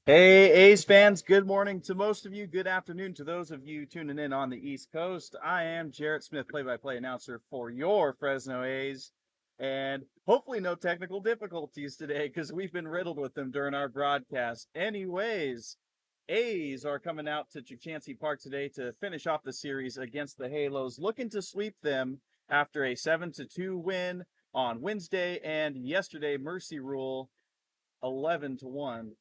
Hey, A's fans, good morning to most of you. Good afternoon to those of you tuning in on the East Coast. I am Jarrett Smith, play-by-play announcer for your Fresno A's. And hopefully no technical difficulties today because we've been riddled with them during our broadcast. Anyways, A's are coming out to Chachansey Park today to finish off the series against the Halos, looking to sweep them after a 7-2 win on Wednesday and yesterday Mercy Rule 11-1.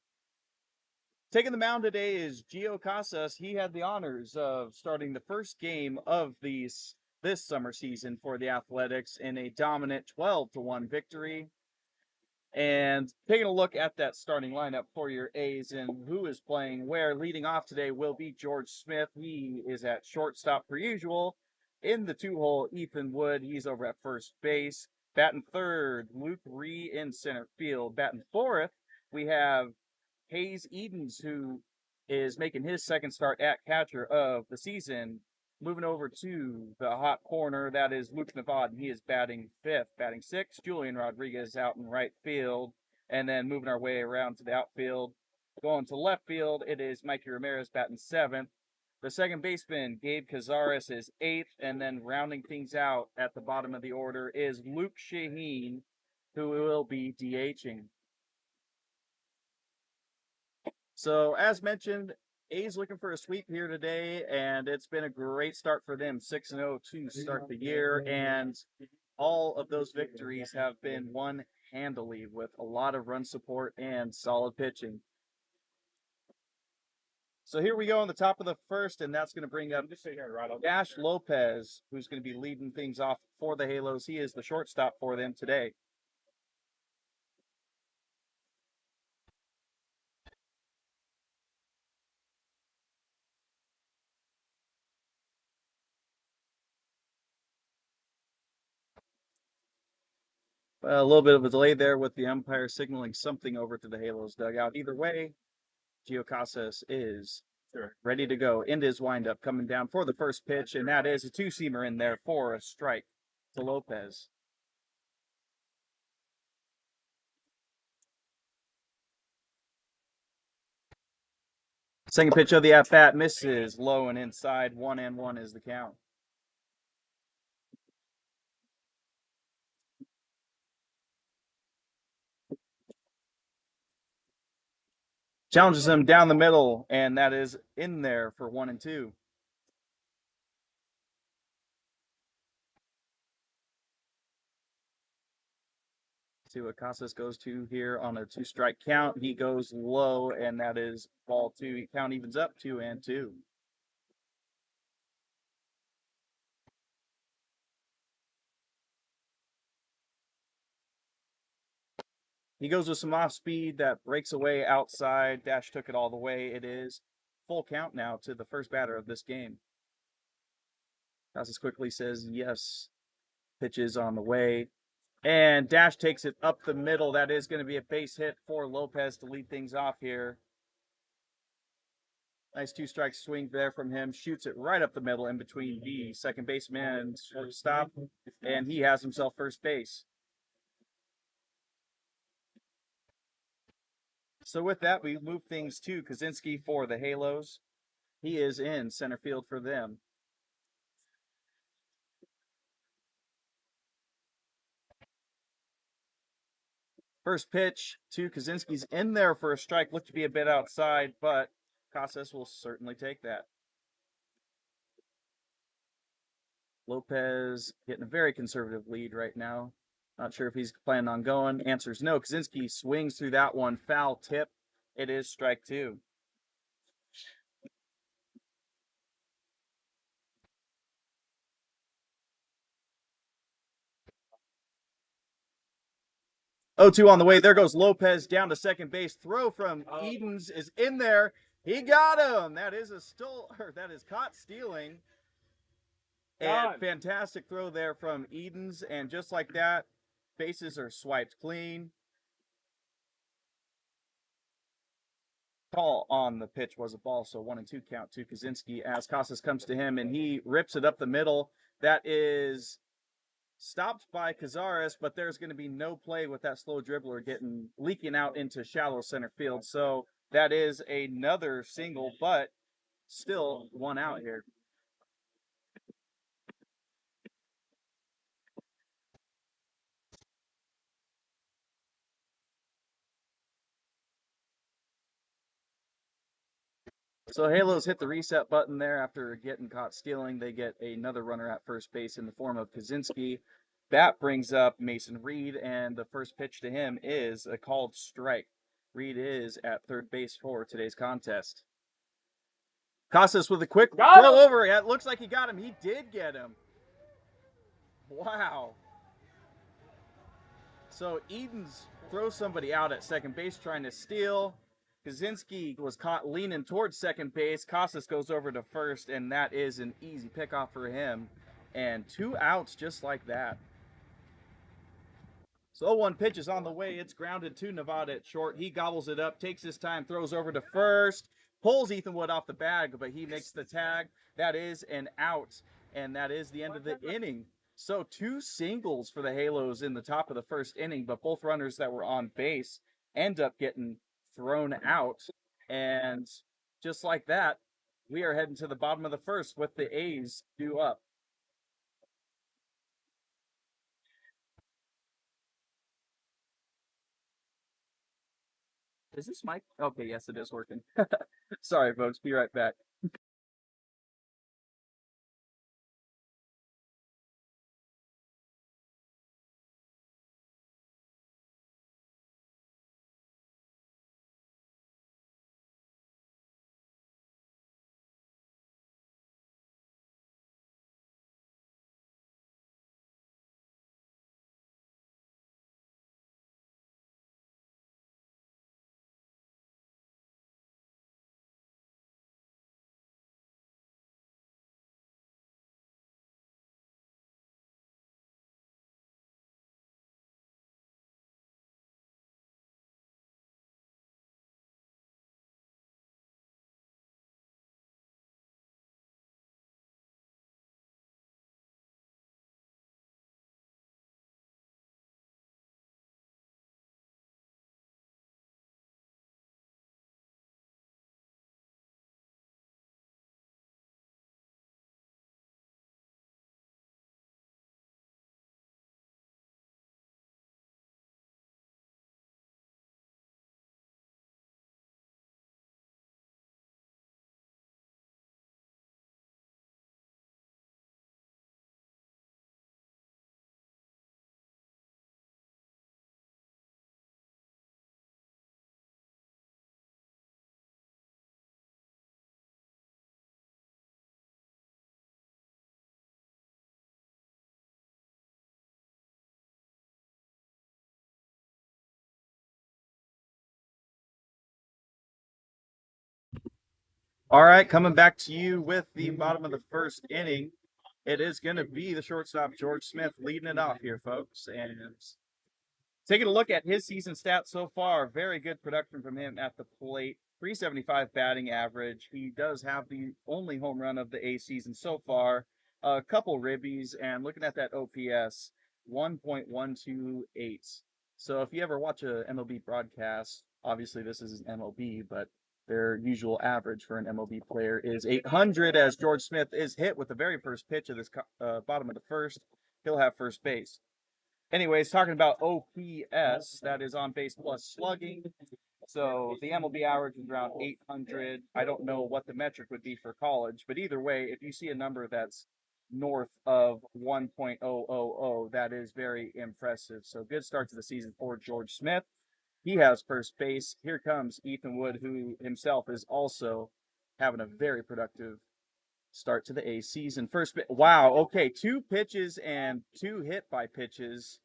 Taking the mound today is Gio Casas. He had the honors of starting the first game of this summer season for the Athletics in a dominant 12-1 victory. And taking a look at that starting lineup for your A's and who is playing where, leading off today will be George Smith. He is at shortstop per usual. In the two-hole, Ethan Wood. He's over at first base. Batting third, Luke Ree in center field. Batting fourth, we have Hayes Edens, who is making his second start at catcher of the season. Moving over to the hot corner, that is Luke Navad, and he is batting fifth. Batting sixth, Julian Rodriguez out in right field. And then moving our way around to the outfield, going to left field, it is Mikey Ramirez batting seventh. The second baseman, Gabe Cazares, is eighth. And then rounding things out at the bottom of the order is Luke Shaheen, who will be DHing. So, as mentioned, A's looking for a sweep here today, and it's been a great start for them 6-0 to start the year. And all of those victories have been won handily with a lot of run support and solid pitching. So, here we go on the top of the first, and that's going to bring up Dash Lopez, who's going to be leading things off for the Halos. He is the shortstop for them today. A little bit of a delay there with the umpire signaling something over to the Halos dugout. Either way, Gio Casas is ready to go into his windup, coming down for the first pitch, and that is a two-seamer in there for a strike to Lopez. Second pitch of the at-bat misses low and inside. 1-1 is the count. Challenges him down the middle, and that is in there for 1-2. See what Casas goes to here on a two-strike count. He goes low, and that is ball two. Count evens up 2-2. He goes with some off speed that breaks away outside. Dash took it all the way. It is full count now to the first batter of this game. Casas quickly says yes. Pitches on the way. And Dash takes it up the middle. That is going to be a base hit for Lopez to lead things off here. Nice two-strike swing there from him. Shoots it right up the middle in between the second baseman and shortstop. And he has himself first base. So with that, we move things to Kaczynski for the Halos. He is in center field for them. First pitch to Kaczynski's in there for a strike. Looked to be a bit outside, but Casas will certainly take that. Lopez getting a very conservative lead right now. Not sure if he's planning on going. Answer's no. Kaczynski swings through that one. Foul tip. It is strike two. Oh, 2 on the way. There goes Lopez down to second base. Throw from Edens is in there. He got him. That is that is caught stealing. And fantastic throw there from Edens. And just like that, bases are swiped clean. Call on the pitch was a ball, so 1-2 count to Kaczynski as Casas comes to him and he rips it up the middle. That is stopped by Cazares, but there's going to be no play with that slow dribbler leaking out into shallow center field. So That is another single, but still one out here. So Halos hit the reset button there after getting caught stealing. They get another runner at first base in the form of Kaczynski. That brings up Mason Reed, and the first pitch to him is a called strike. Reed is at third base for today's contest. Casas with a quick throw over. It looks like he got him. He did get him. Wow. So Edens throws somebody out at second base trying to steal. Kaczynski was caught leaning towards second base. Casas goes over to first, and that is an easy pickoff for him. And 2 outs just like that. So 1 pitch is on the way. It's grounded to Nevada at short. He gobbles it up, takes his time, throws over to first, pulls Ethan Wood off the bag, but he makes the tag. That is an out, and that is the end of the inning. So 2 singles for the Halos in the top of the first inning, but both runners that were on base end up getting thrown out. And just like that, we are heading to the bottom of the first with the A's due up. Is this mic? Okay, yes, it is working. Sorry, folks. Be right back. All right, coming back to you with the bottom of the first inning. It is going to be the shortstop, George Smith, leading it off here, folks. And taking a look at his season stats so far, very good production from him at the plate. 375 batting average. He does have the only home run of the A season so far. A couple ribbies, and looking at that OPS, 1.128. So if you ever watch a MLB broadcast, obviously this is an MLB, but their usual average for an MLB player is 800, as George Smith is hit with the very first pitch of this bottom of the first. He'll have first base. Anyways, talking about OPS, that is on base plus slugging. So the MLB average is around 800. I don't know what the metric would be for college, but either way, if you see a number that's north of 1.000, that is very impressive. So good start to the season for George Smith. He has first base. Here comes Ethan Wood, who himself is also having a very productive start to the A season. Wow, okay, 2 pitches and 2 hit by pitches.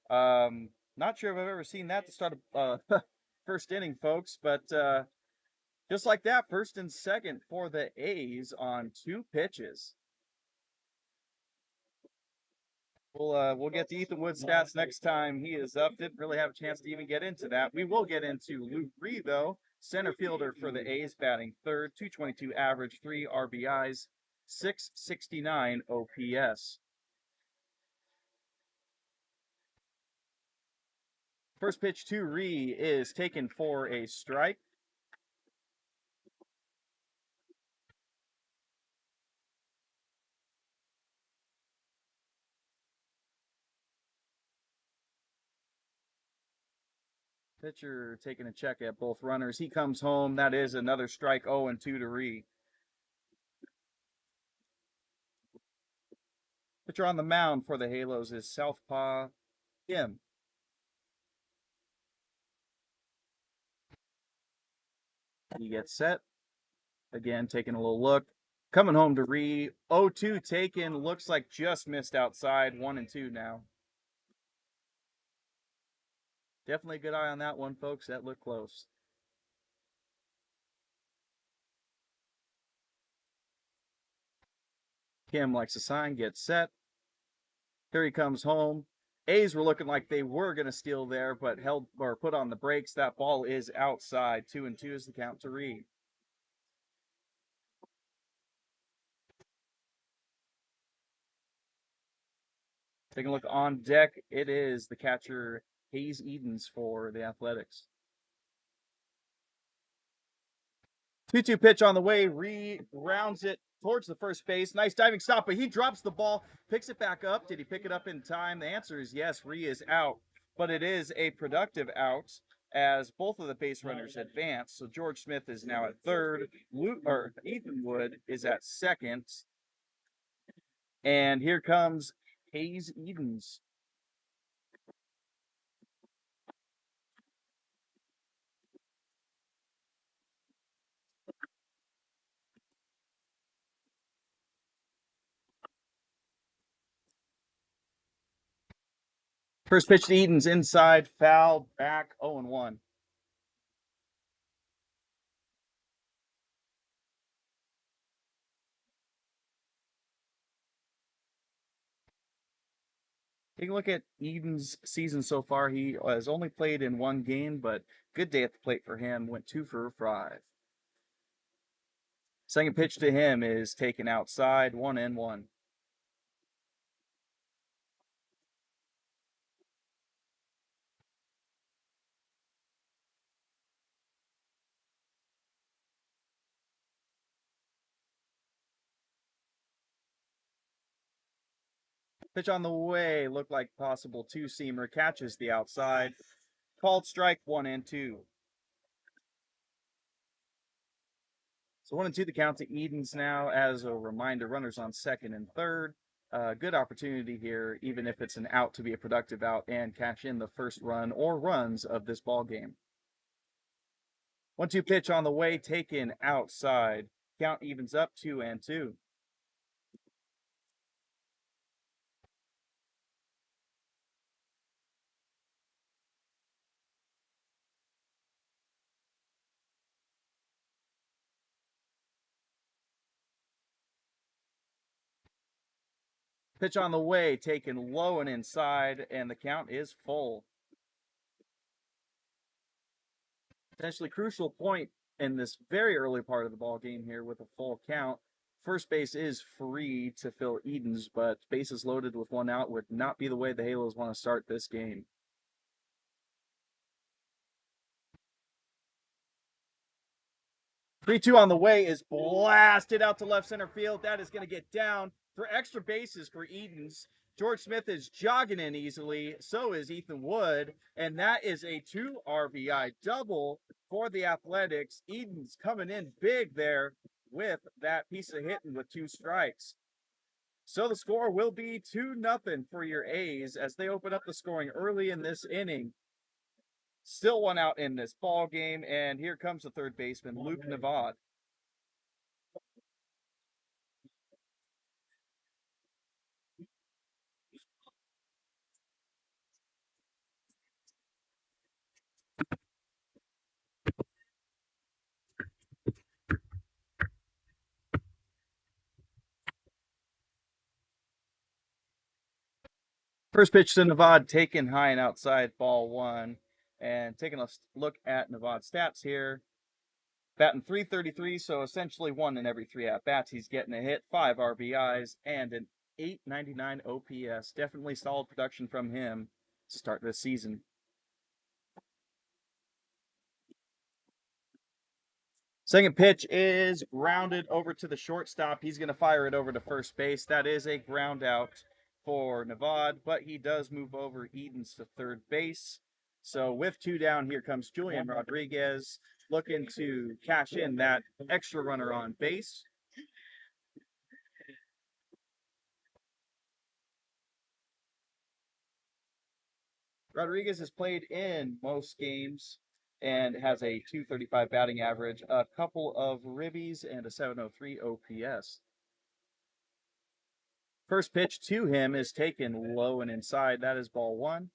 Not sure if I've ever seen that to start a first inning, folks, but just like that, first and second for the A's on 2 pitches. We'll get to Ethan Wood's stats next time he is up. Didn't really have a chance to even get into that. We will get into Luke Reed, though, center fielder for the A's, batting third, 222 average, 3 RBIs, 669 OPS. First pitch to Ree is taken for a strike. Pitcher taking a check at both runners. He comes home. That is another strike. 0-2 to Ree. Pitcher on the mound for the Halos is Southpaw Kim. He gets set. Again, taking a little look. Coming home to Ree. 0-2 taken. Looks like just missed outside. 1-2 now. Definitely a good eye on that one, folks. That looked close. Kim likes a sign, gets set. Here he comes home. A's were looking like they were going to steal there, but held or put on the brakes. That ball is outside. 2-2 is the count to Ree. Taking a look on deck, it is the catcher Hayes Edens for the Athletics. 2-2 pitch on the way. Ree rounds it towards the first base. Nice diving stop, but he drops the ball, picks it back up. Did he pick it up in time? The answer is yes. Ree is out, but it is a productive out as both of the base runners advance. So George Smith is now at third. Ethan Wood is at second. And here comes Hayes Edens. First pitch to Edens inside, foul, back, 0-1. Take a look at Eden's season so far. He has only played in one game, but good day at the plate for him. Went 2 for 5. Second pitch to him is taken outside, 1-1. Pitch on the way, looked like possible two-seamer, catches the outside. Called strike, 1-2. So 1-2 the count to Edens now. As a reminder, runners on second and third. Good opportunity here, even if it's an out, to be a productive out and cash in the first run or runs of this ball game. 1-2 pitch on the way, taken outside. Count evens up 2-2. Pitch on the way, taken low and inside, and the count is full. Potentially crucial point in this very early part of the ball game here with a full count. First base is free to fill Edens, but bases loaded with one out would not be the way the Halos want to start this game. 3-2 on the way is blasted out to left center field. That is going to get down for extra bases for Edens. George Smith is jogging in easily. So is Ethan Wood. And that is a 2 RBI double for the Athletics. Edens coming in big there with that piece of hitting with 2 strikes. So the score will be 2-0 for your A's as they open up the scoring early in this inning. Still one out in this ball game, and here comes the third baseman, Luke Navad. First pitch to Navad, taken high and outside, ball 1. And taking a look at Navad's stats here. Batting .333, so essentially 1 in every 3 at-bats. He's getting a hit, 5 RBIs, and an .899 OPS. Definitely solid production from him to start this season. Second pitch is grounded over to the shortstop. He's going to fire it over to first base. That is a ground out for Navad, but he does move over Edens to third base. So with 2 down, here comes Julian Rodriguez looking to cash in that extra runner on base. Rodriguez has played in most games and has a 235 batting average, a couple of ribbies, and a 703 OPS. First pitch to him is taken low and inside. That is ball one.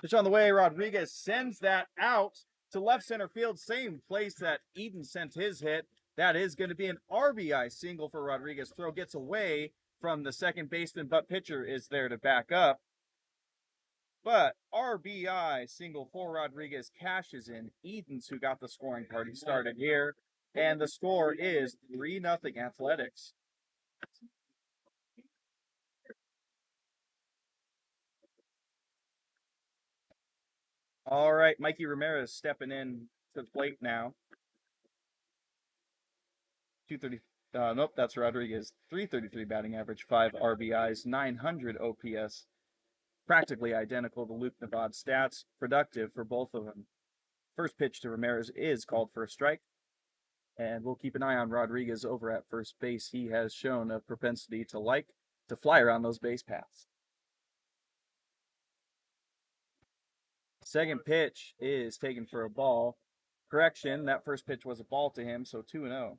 Pitch on the way. Rodriguez sends that out to left center field, same place that Eden sent his hit. That is going to be an RBI single for Rodriguez. Throw gets away from the second baseman, but pitcher is there to back up. But RBI single for Rodriguez cashes in. Edens, who got the scoring party started here. And the score is 3-0 Athletics. All right, Mikey Ramirez stepping in to the plate now. 230. Nope, that's Rodriguez. 333 batting average, 5 RBIs, 900 OPS. Practically identical to Luke Nevada's stats. Productive for both of them. First pitch to Ramirez is called for a strike. And we'll keep an eye on Rodriguez over at first base. He has shown a propensity to fly around those base paths. Second pitch is taken for a ball. Correction, that first pitch was a ball to him, so 2-0.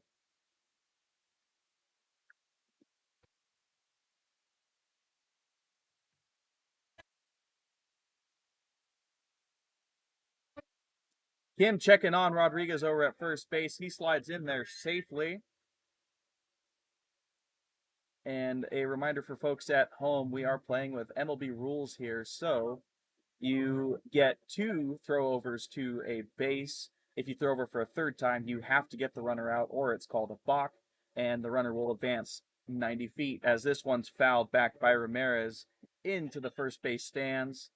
Kim checking on Rodriguez over at first base. He slides in there safely. And a reminder for folks at home, we are playing with MLB rules here. So you get 2 throwovers to a base. If you throw over for a third time, you have to get the runner out, or it's called a balk, and the runner will advance 90 feet, as this one's fouled back by Ramirez into the first base stands.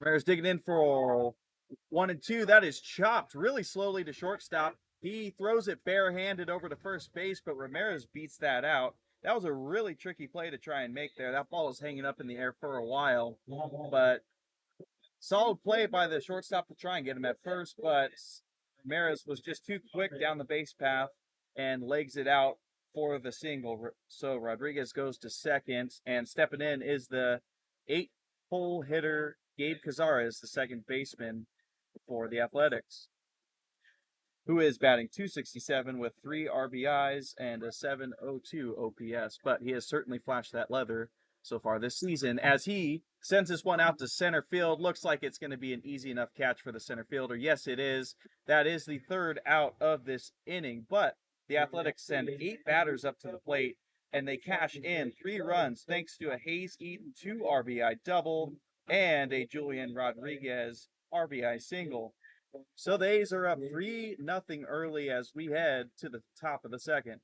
Ramirez digging in for 1-2. That is chopped really slowly to shortstop. He throws it barehanded over to first base, but Ramirez beats that out. That was a really tricky play to try and make there. That ball was hanging up in the air for a while, but solid play by the shortstop to try and get him at first, but Ramirez was just too quick down the base path and legs it out for the single. So Rodriguez goes to second, and stepping in is the 8-hole hitter Gabe Cazares, the second baseman for the Athletics, who is batting 267 with 3 RBIs and a 702 OPS. But he has certainly flashed that leather so far this season as he sends this one out to center field. Looks like it's going to be an easy enough catch for the center fielder. Yes, it is. That is the third out of this inning. But the Athletics send 8 batters up to the plate, and they cash in 3 runs thanks to a Hayes Eaton 2 RBI double and a Julian Rodriguez RBI single. So the A's are up 3-0 early as we head to the top of the second.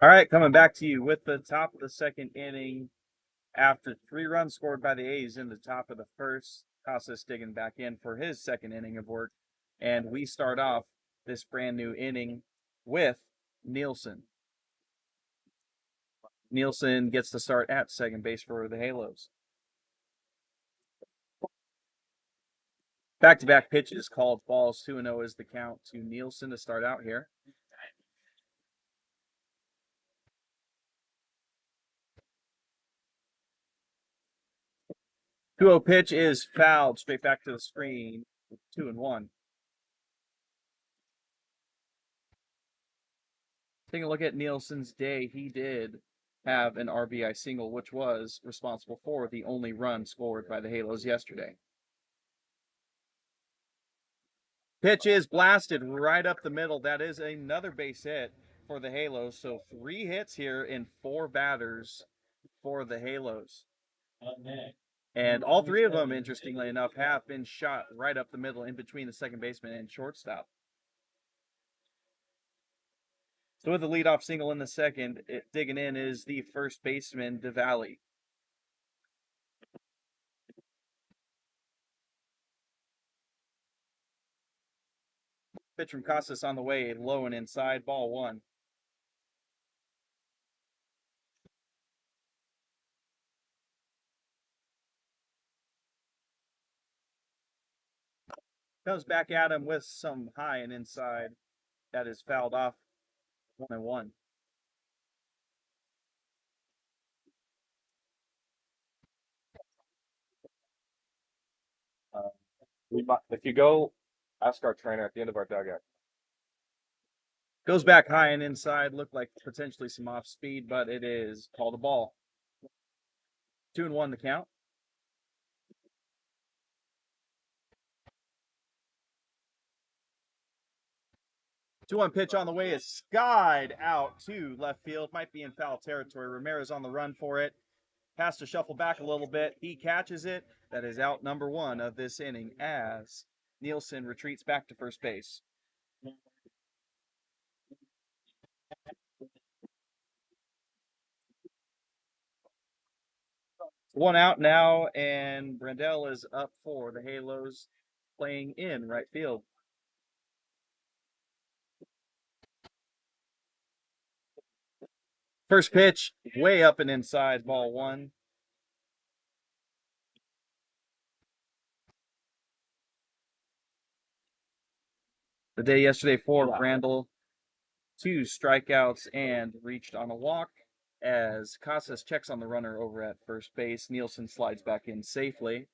All right, coming back to you with the top of the second inning. After 3 runs scored by the A's in the top of the first, Casas digging back in for his second inning of work. And we start off this brand new inning with Nielsen. Nielsen gets the start at second base for the Halos. Back-to-back pitches called balls. 2-0 is the count to Nielsen to start out here. 2-0 pitch is fouled straight back to the screen. 2-1. Taking a look at Nielsen's day, he did have an RBI single, which was responsible for the only run scored by the Halos yesterday. Pitch is blasted right up the middle. That is another base hit for the Halos. So 3 hits here in 4 batters for the Halos. And all 3 of them, interestingly enough, have been shot right up the middle in between the second baseman and shortstop. So with the leadoff single in the second, digging in is the first baseman, DeValley. Pitch from Casas on the way, low and inside, ball 1. Comes back at him with some high and inside. That is fouled off. 1-1. If you go ask our trainer at the end of our dugout. Goes back high and inside. Looked like potentially some off speed, but it is called a ball. 2-1 the count. 2-1 pitch on the way is skied out to left field. Might be in foul territory. Ramirez on the run for it. Has to shuffle back a little bit. He catches it. That is out number 1 of this inning as Nielsen retreats back to first base. One out now, and Brandell is up for the Halos, playing in right field. First pitch, way up and inside, ball 1. The day yesterday for Brandel, 2 strikeouts and reached on a walk. As Casas checks on the runner over at first base, Nielsen slides back in safely.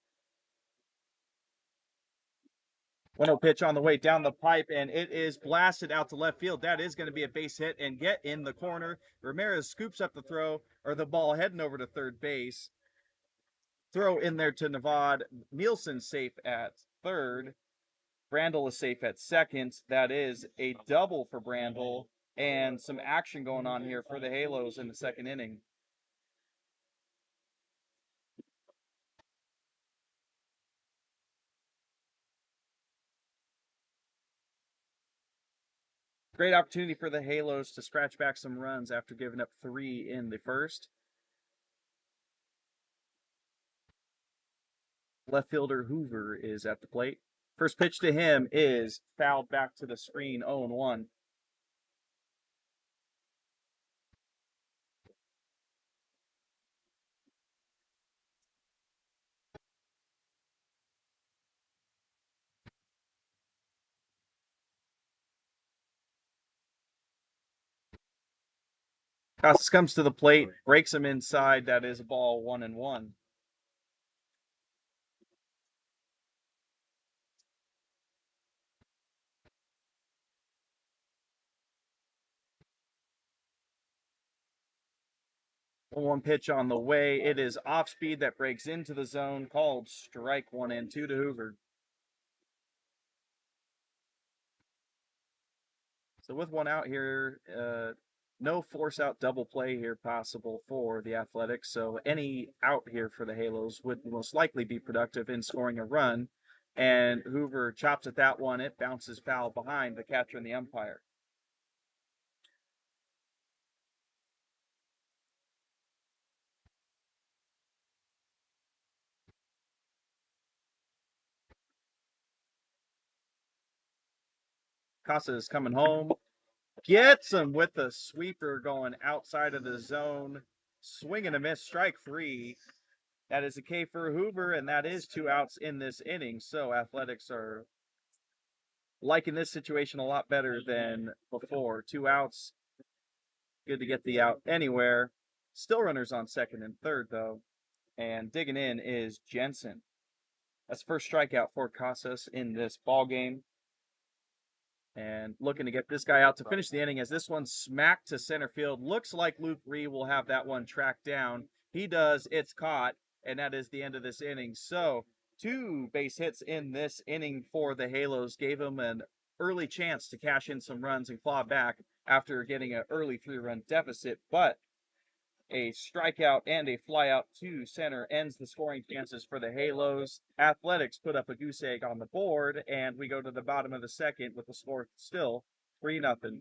1-0 pitch on the way down the pipe, and it is blasted out to left field. That is going to be a base hit and get in the corner. Ramirez scoops up the throw, or the ball heading over to third base. Throw in there to Navad. Nielsen safe at third. Brandel is safe at second. That is a double for Brandel, and some action going on here for the Halos in the second inning. Great opportunity for the Halos to scratch back some runs after giving up 3 in the first. Left fielder Hoover is at the plate. First pitch to him is fouled back to the screen, 0-1. Casas comes to the plate, breaks him inside. That is a ball, 1-1. One pitch on the way. It is off speed that breaks into the zone, called strike 1-2 to Hoover. So with 1 out here, no force out double play here possible for the Athletics. So any out here for the Halos would most likely be productive in scoring a run. And Hoover chops at that one. It bounces foul behind the catcher and the umpire. Casas coming home. Gets him with the sweeper going outside of the zone. Swing and a miss, strike 3. That is a K for Hoover, and that is 2 outs in this inning. So Athletics are liking this situation a lot better than before. 2 outs, good to get the out anywhere. Still runners on second and third, though. And digging in is Jensen. That's the first strikeout for Casas in this ball game. And looking to get this guy out to finish the inning as this one smacked to center field. Looks like Luke Ree will have that one tracked down. He does. It's caught, and that is the end of this inning. So 2 base hits in this inning for the Halos gave him an early chance to cash in some runs and claw back after getting an early 3-run deficit. But a strikeout and a flyout to center ends the scoring chances for the Halos. Athletics put up a goose egg on the board, and we go to the bottom of the second with the score still 3-0.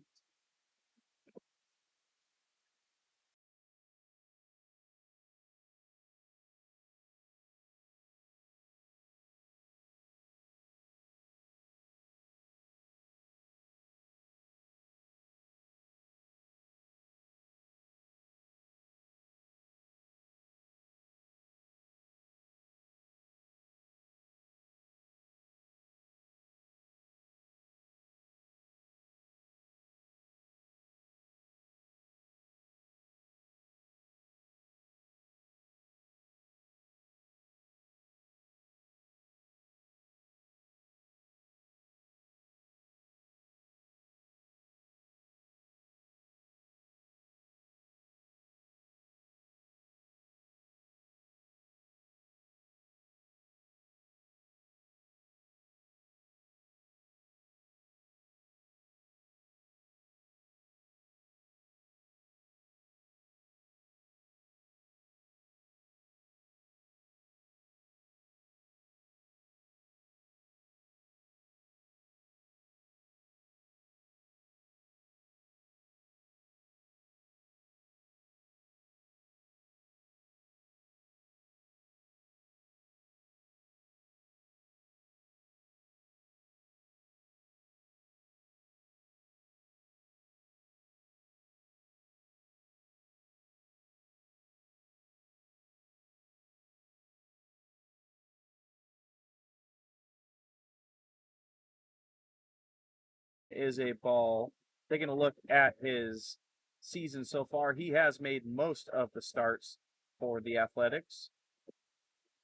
Is a ball. Taking a look at his season so far, he has made most of the starts for the Athletics.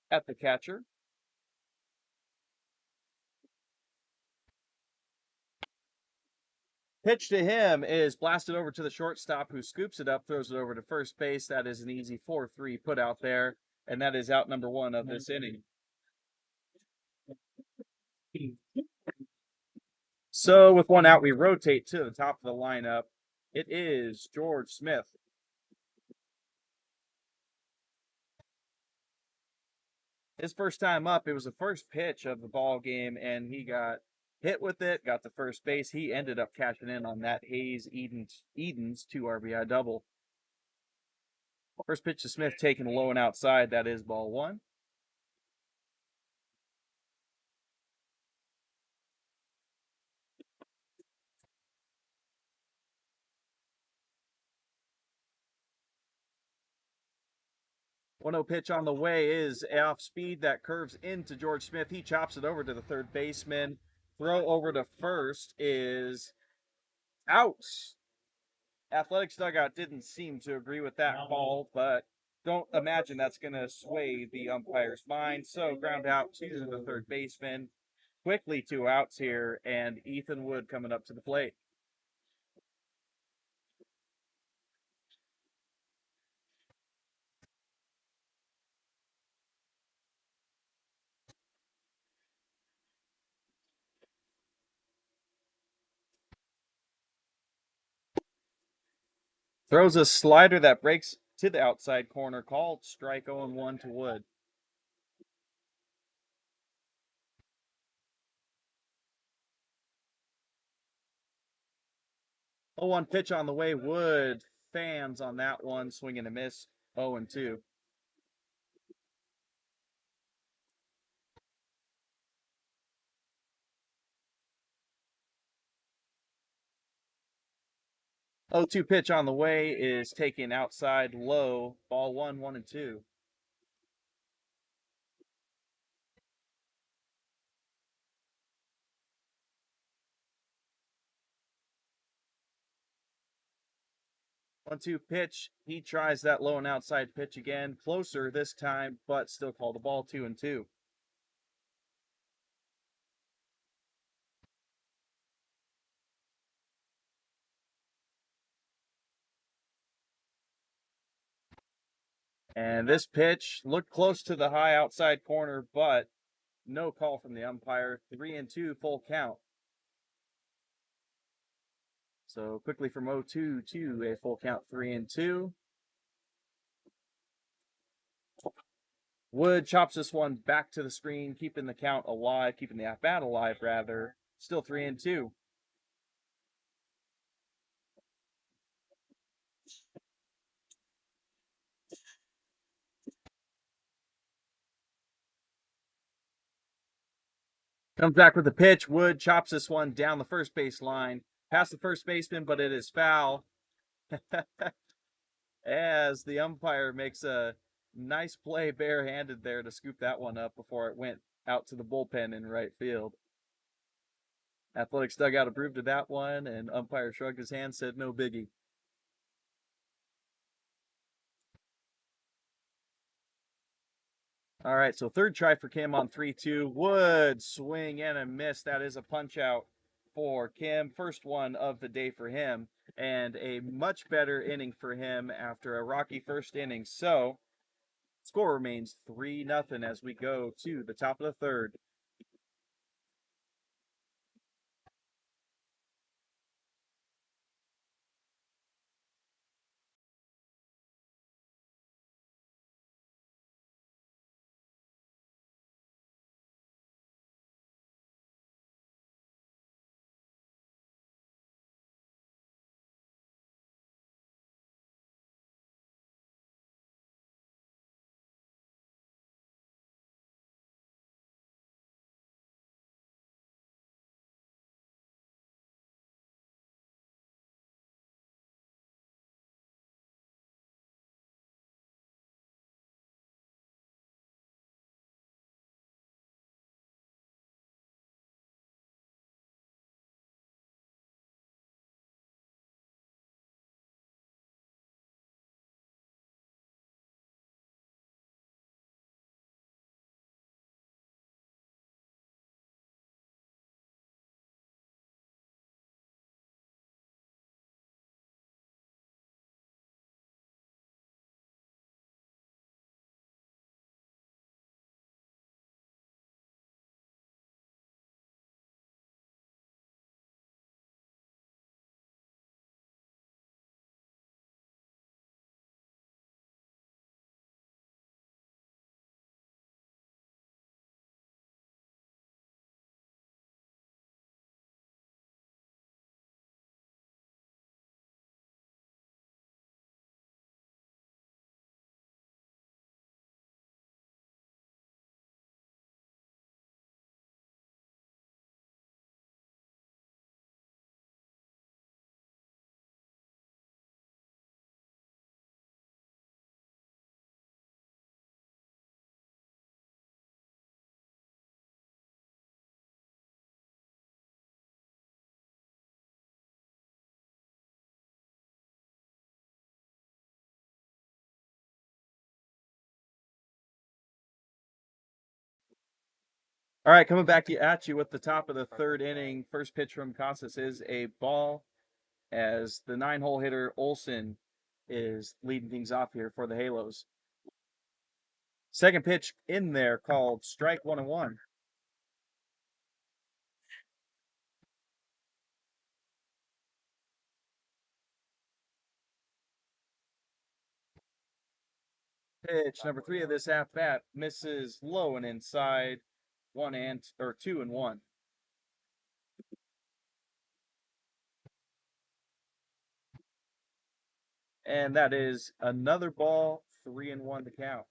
At the catcher, pitch to him is blasted over to the shortstop, who scoops it up, throws it over to first base. That is an easy 4-3 put out there, and that is out number 1 of this inning. So with 1 out, we rotate to the top of the lineup. It is George Smith. His first time up, it was the first pitch of the ball game, and he got hit with it, got to first base. He ended up cashing in on that Hayes Edens 2 RBI double. First pitch to Smith taken low and outside. That is ball 1. One 0 pitch on the way is off speed that curves into George Smith. He chops it over to the third baseman. Throw over to first is out. Athletics dugout didn't seem to agree with that call, but don't imagine that's going to sway the umpire's mind. So ground out to the third baseman. Quickly 2 outs here, and Ethan Wood coming up to the plate. Throws a slider that breaks to the outside corner, called strike 0-1 to Wood. 0-1 pitch on the way. Wood fans on that one, swing and a miss. 0-2. 0-2 pitch on the way is taken outside low. Ball 1-1-2. 1-2 pitch. He tries that low and outside pitch again. Closer this time, but still called the ball 2-2. And this pitch looked close to the high outside corner, but no call from the umpire. 3-2 full count. So quickly from 0-2 to a full count 3-2. Wood chops this one back to the screen, keeping the count alive, keeping the at bat alive, rather. Still 3-2. Comes back with the pitch. Wood chops this one down the first base line, past the first baseman, but it is foul. As the umpire makes a nice play barehanded there to scoop that one up before it went out to the bullpen in right field. Athletics dugout approved of that one, and umpire shrugged his hand, said no biggie. All right, so third try for Kim on 3-2. Wood swing and a miss. That is a punch out for Kim. First one of the day for him, and a much better inning for him after a rocky first inning. So score remains 3-0 as we go to the top of the third. All right, coming back at you with the top of the third inning. First pitch from Casas is a ball as the 9-hole hitter Olson is leading things off here for the Halos. Second pitch in there called strike 1-1. Pitch number 3 of this at bat misses low and inside, 2-1. And that is another ball, 3-1 to count.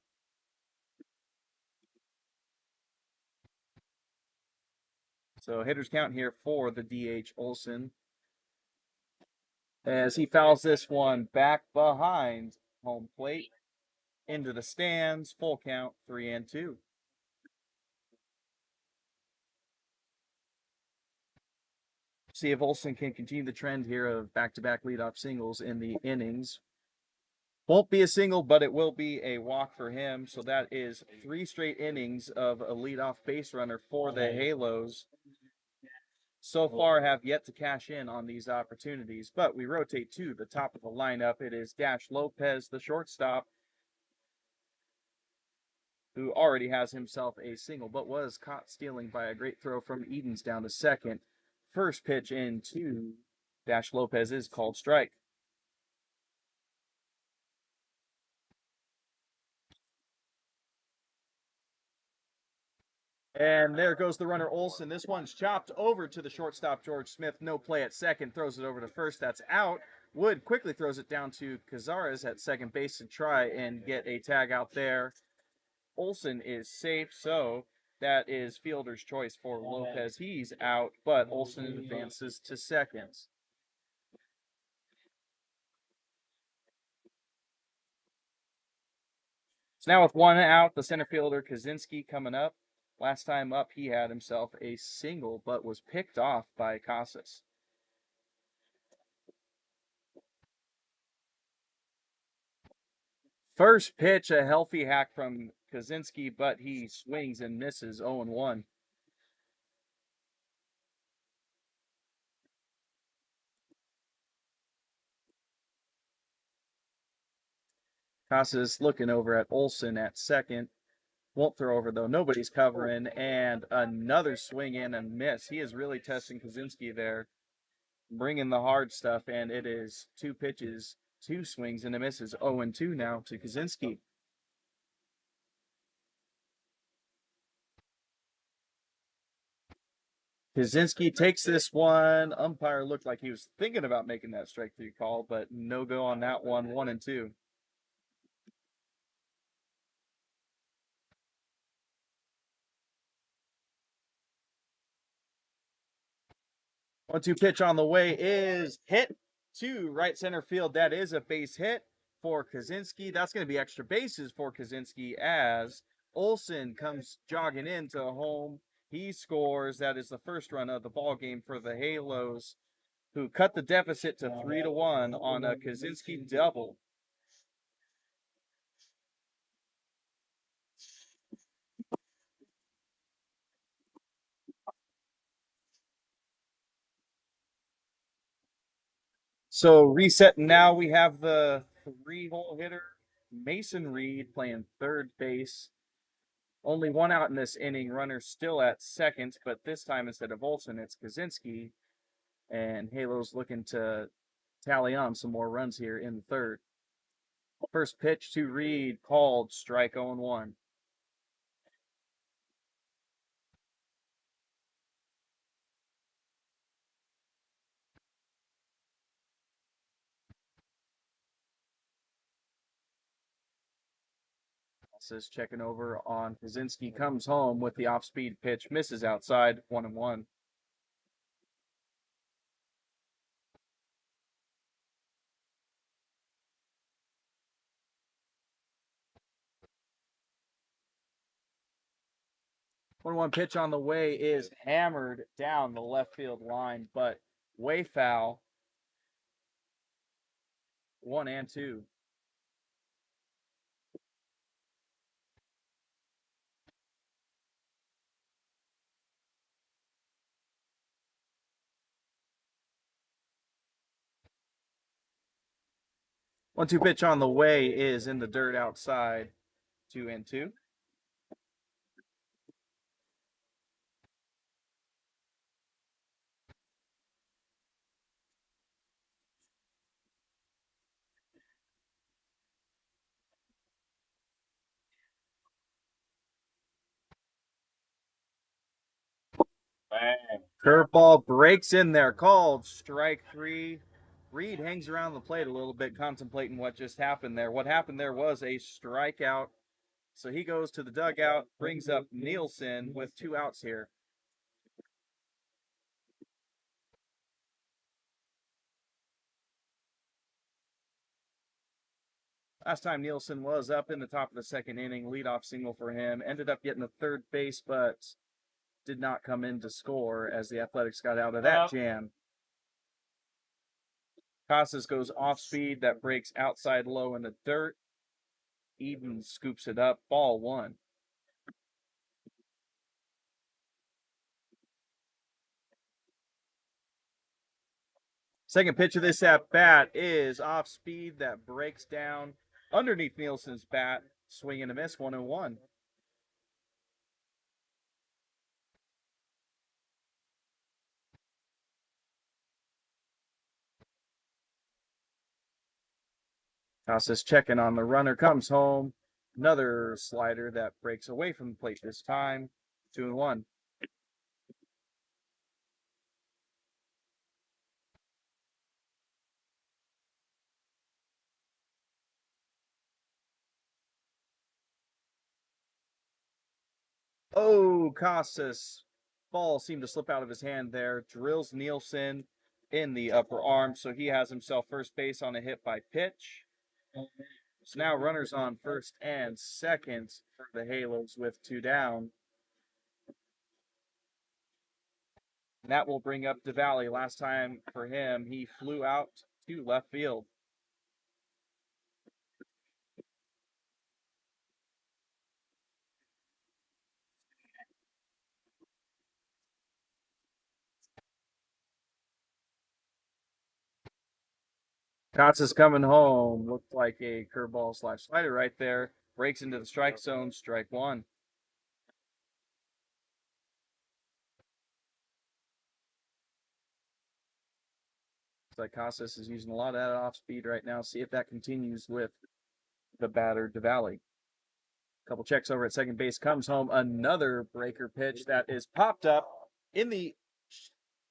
So hitters count here for the DH Olson. as he fouls this one back behind home plate into the stands. Full count, 3-2. See if Olson can continue the trend here of back-to-back leadoff singles in the innings. Won't be a single, but it will be a walk for him. So that is 3 straight innings of a leadoff base runner for the Halos. So far have yet to cash in on these opportunities, but we rotate to the top of the lineup. It is Dash Lopez, the shortstop, who already has himself a single, but was caught stealing by a great throw from Edens down to second. First pitch into Dash Lopez is called strike. And there goes the runner Olson. This one's chopped over to the shortstop, George Smith. No play at second. Throws it over to first. That's out. Wood quickly throws it down to Cazares at second base to try and get a tag out there. Olson is safe, so that is fielder's choice for Lopez. He's out, but Olson advances to second. So now with one out, the center fielder Kaczynski coming up. Last time up, he had himself a single, but was picked off by Casas. First pitch, a healthy hack from Kaczynski, but he swings and misses 0-1. Casas looking over at Olson at second. Won't throw over though. Nobody's covering, and another swing and a miss. He is really testing Kaczynski there, bringing the hard stuff, and it is 2 pitches, 2 swings and a misses. 0-2 now to Kaczynski. Kaczynski takes this one. Umpire looked like he was thinking about making that strike 3 call, but no go on that one. 1-2. 1-2 pitch on the way is hit to right center field. That is a base hit for Kaczynski. That's going to be extra bases for Kaczynski as Olson comes jogging into home. He scores. That is the first run of the ball game for the Halos, who cut the deficit to 3-1 on a Kaczynski double. So resetting now, we have the 3-hole hitter Mason Reed playing third base. Only one out in this inning. Runner still at second, but this time instead of Olson, it's Kaczynski. And Halo's looking to tally on some more runs here in the third. First pitch to Reed, called strike 0-1. Says checking over on Kaczynski, comes home with the off-speed pitch, misses outside, 1-1. One pitch on the way is hammered down the left field line, but way foul. 1-2. 1-2 pitch on the way is in the dirt outside. 2-2. Bang. Curveball breaks in there, called strike 3. Reed hangs around the plate a little bit, contemplating what just happened there. What happened there was a strikeout. So he goes to the dugout, brings up Nielsen with 2 outs here. Last time Nielsen was up in the top of the second inning, leadoff single for him. Ended up getting the third base, but did not come in to score as the Athletics got out of that jam. Casas goes off speed. That breaks outside low in the dirt. Eden scoops it up. Ball one. Second pitch of this at bat is off speed. That breaks down underneath Nielsen's bat. Swing and a miss. 1-1. Casas checking on the runner. Comes home. Another slider that breaks away from the plate this time. 2-1. Oh, Casas. Ball seemed to slip out of his hand there. Drills Nielsen in the upper arm, so he has himself first base on a hit by pitch. So now runners on first and second for the Halos with 2 down. And that will bring up DeValley. Last time for him, he flew out to left field. Kotz coming home. Looked like a curveball slash slider right there. Breaks into the strike zone. Strike one. Looks like Casas is using a lot of that off speed right now. See if that continues with the batter DeValley. Couple checks over at second base. Comes home. Another breaker pitch that is popped up in the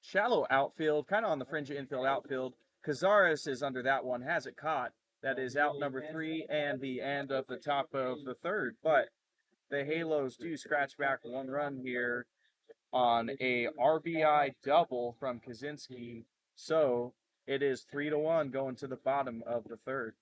shallow outfield, kind of on the fringe of infield outfield. Cazares is under that one, has it caught. That is out number 3 and the end of the top of the third. But the Halos do scratch back 1 run here on a RBI double from Kaczynski. So it is 3-1 going to the bottom of the third.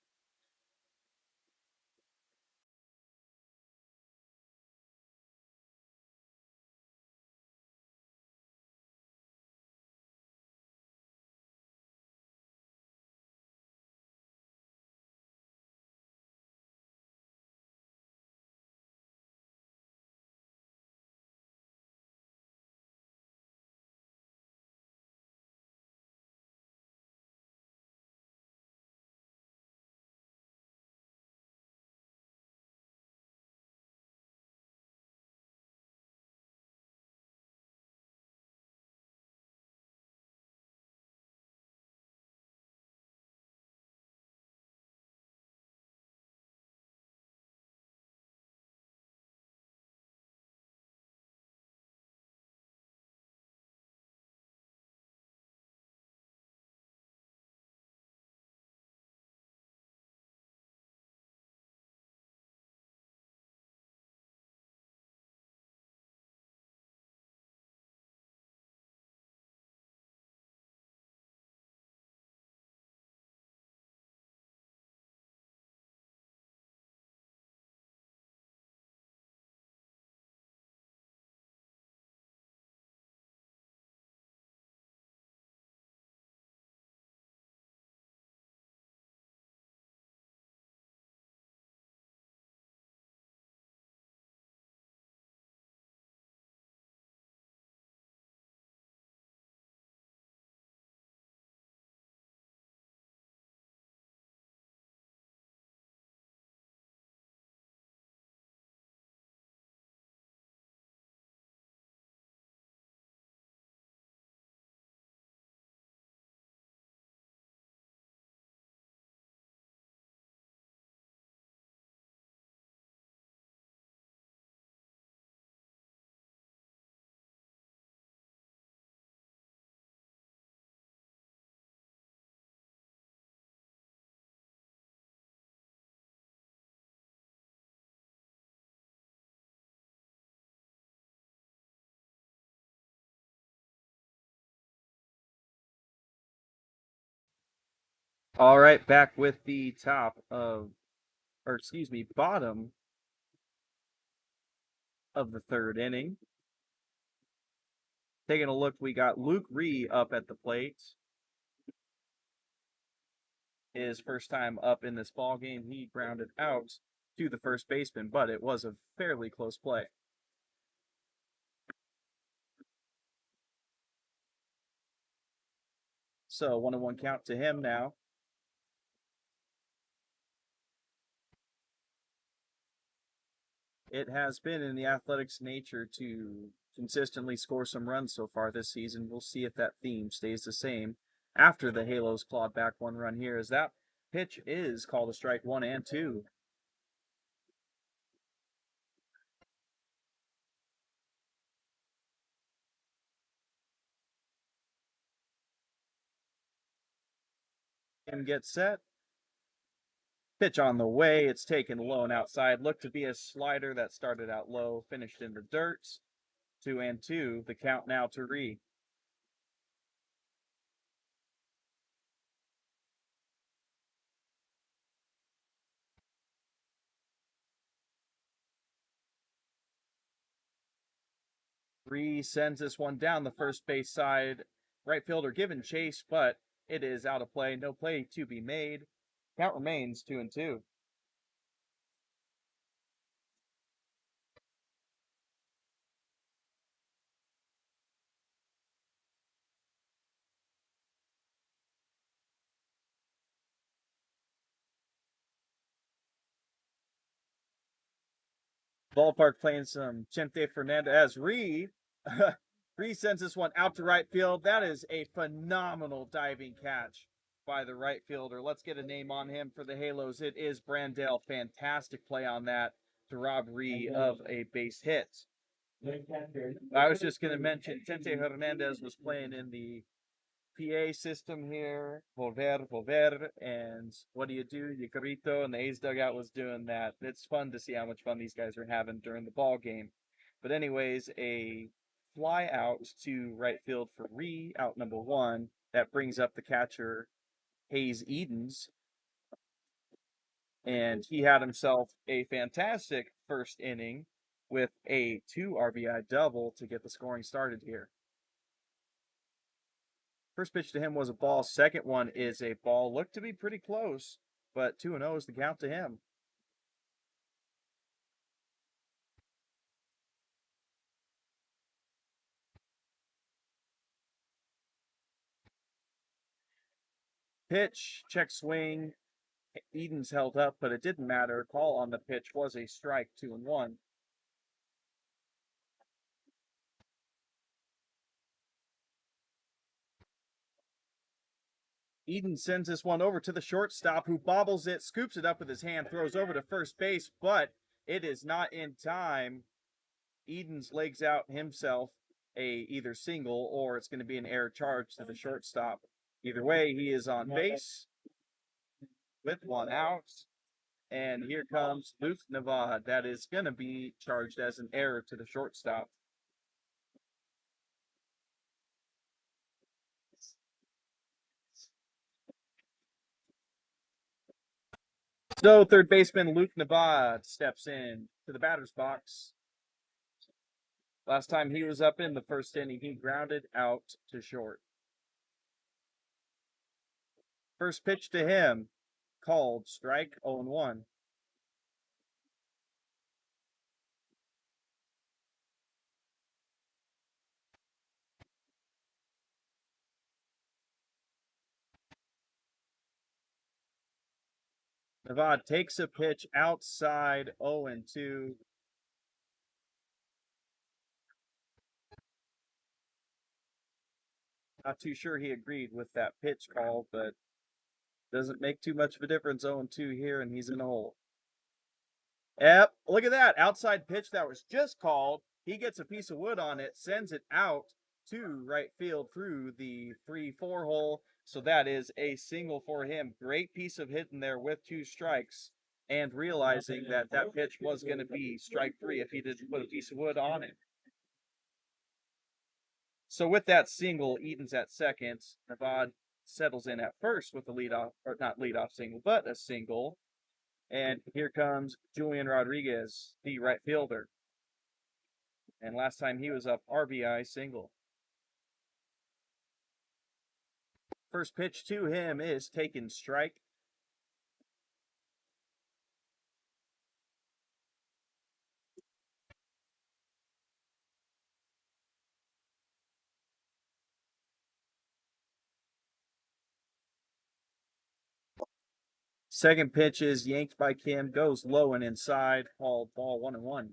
All right, back with the top of bottom of the third inning. Taking a look, we got Luke Ree up at the plate. His first time up in this ball game, he grounded out to the first baseman, but it was a fairly close play. So 1-1 count to him now. It has been in the Athletics' nature to consistently score some runs so far this season. We'll see if that theme stays the same after the Halos clawed back one run here, as that pitch is called a strike 1-2. And get set. Pitch on the way. It's taken low and outside. Looked to be a slider that started out low, finished in the dirt. 2-2. The count now to Ree. Ree sends this one down the first base side. Right fielder given chase, but it is out of play. No play to be made. Count remains 2-2. Ballpark playing some Chente Fernandez. Ree sends this one out to right field. That is a phenomenal diving catch by the right fielder. Let's get a name on him for the Halos. It is Brandell. Fantastic play on that to rob Ree of a base hit. I was just going to mention Chente Hernandez was playing in the PA system here, volver, and what do? You grito, and the A's dugout was doing that. It's fun to see how much fun these guys are having during the ball game. But anyways, a fly out to right field for Ree, out number 1. That brings up the catcher, Hayes Edens, and he had himself a fantastic first inning with a 2 RBI double to get the scoring started here. First pitch to him was a ball. Second one is a ball. Looked to be pretty close, but 2-0 is the count to him. Pitch, check swing. Edens held up, but it didn't matter. Call on the pitch was a strike, 2-1. Eden sends this one over to the shortstop, who bobbles it, scoops it up with his hand, throws over to first base, but it is not in time. Edens legs out himself a either single or it's going to be an error charge to the shortstop. Either way, he is on base with one out. And here comes Luke Navad. That is going to be charged as an error to the shortstop. So third baseman Luke Navad steps in to the batter's box. Last time he was up in the first inning, he grounded out to short. First pitch to him, called strike 0-1. Navad takes a pitch outside 0-2. Not too sure he agreed with that pitch call, but doesn't make too much of a difference. 0-2 here, and he's in the hole. Yep, look at that. Outside pitch that was just called. He gets a piece of wood on it, sends it out to right field through the 3-4 hole. So that is a single for him. Great piece of hitting there with 2 strikes, and realizing that that pitch was going to be strike 3 if he didn't put a piece of wood on it. So with that single, Eden's at second. Navad settles in at first with the leadoff, or not leadoff single, but a single. And here comes Julian Rodriguez, the right fielder. And last time he was up, RBI single. First pitch to him is taken strike. Second pitch is yanked by Kim, goes low and inside, called ball 1-1.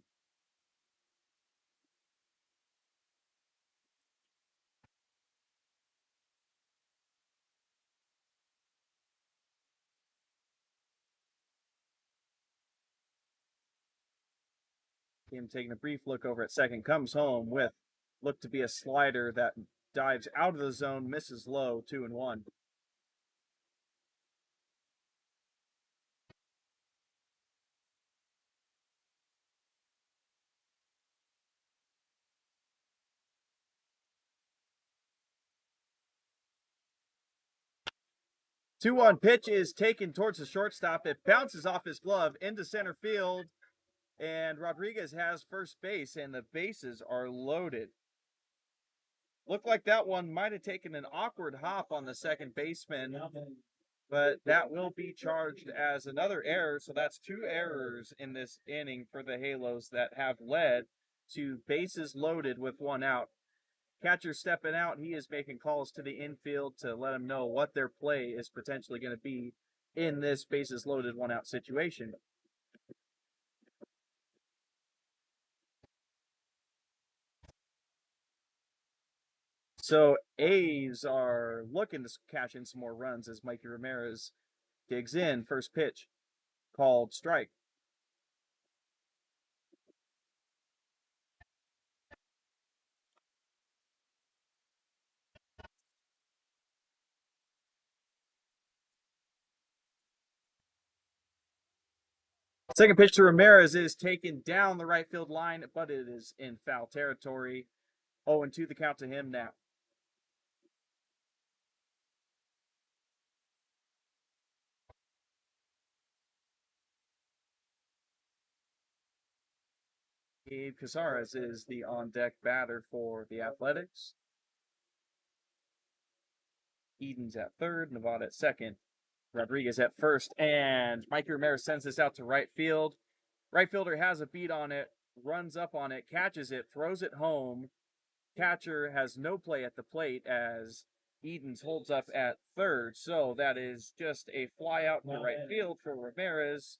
Kim taking a brief look over at second, comes home with looked to be a slider that dives out of the zone, misses low, 2-1. 2-1 pitch is taken towards the shortstop. It bounces off his glove into center field, and Rodriguez has first base, and the bases are loaded. Looked like that one might have taken an awkward hop on the second baseman, but that will be charged as another error. So that's 2 errors in this inning for the Halos that have led to bases loaded with 1 out. Catcher stepping out, he is making calls to the infield to let them know what their play is potentially going to be in this bases loaded 1 out situation. So A's are looking to cash in some more runs as Mikey Ramirez digs in. First pitch called strike. Second pitch to Ramirez is taken down the right field line, but it is in foul territory. 0-2 the count to him now. Gabe Casares is the on-deck batter for the Athletics. Eden's at third, Nevada at second, Rodriguez at first, and Mikey Ramirez sends this out to right field. Right fielder has a beat on it, runs up on it, catches it, throws it home. Catcher has no play at the plate as Edens holds up at third. So that is just a fly out to right field for Ramirez.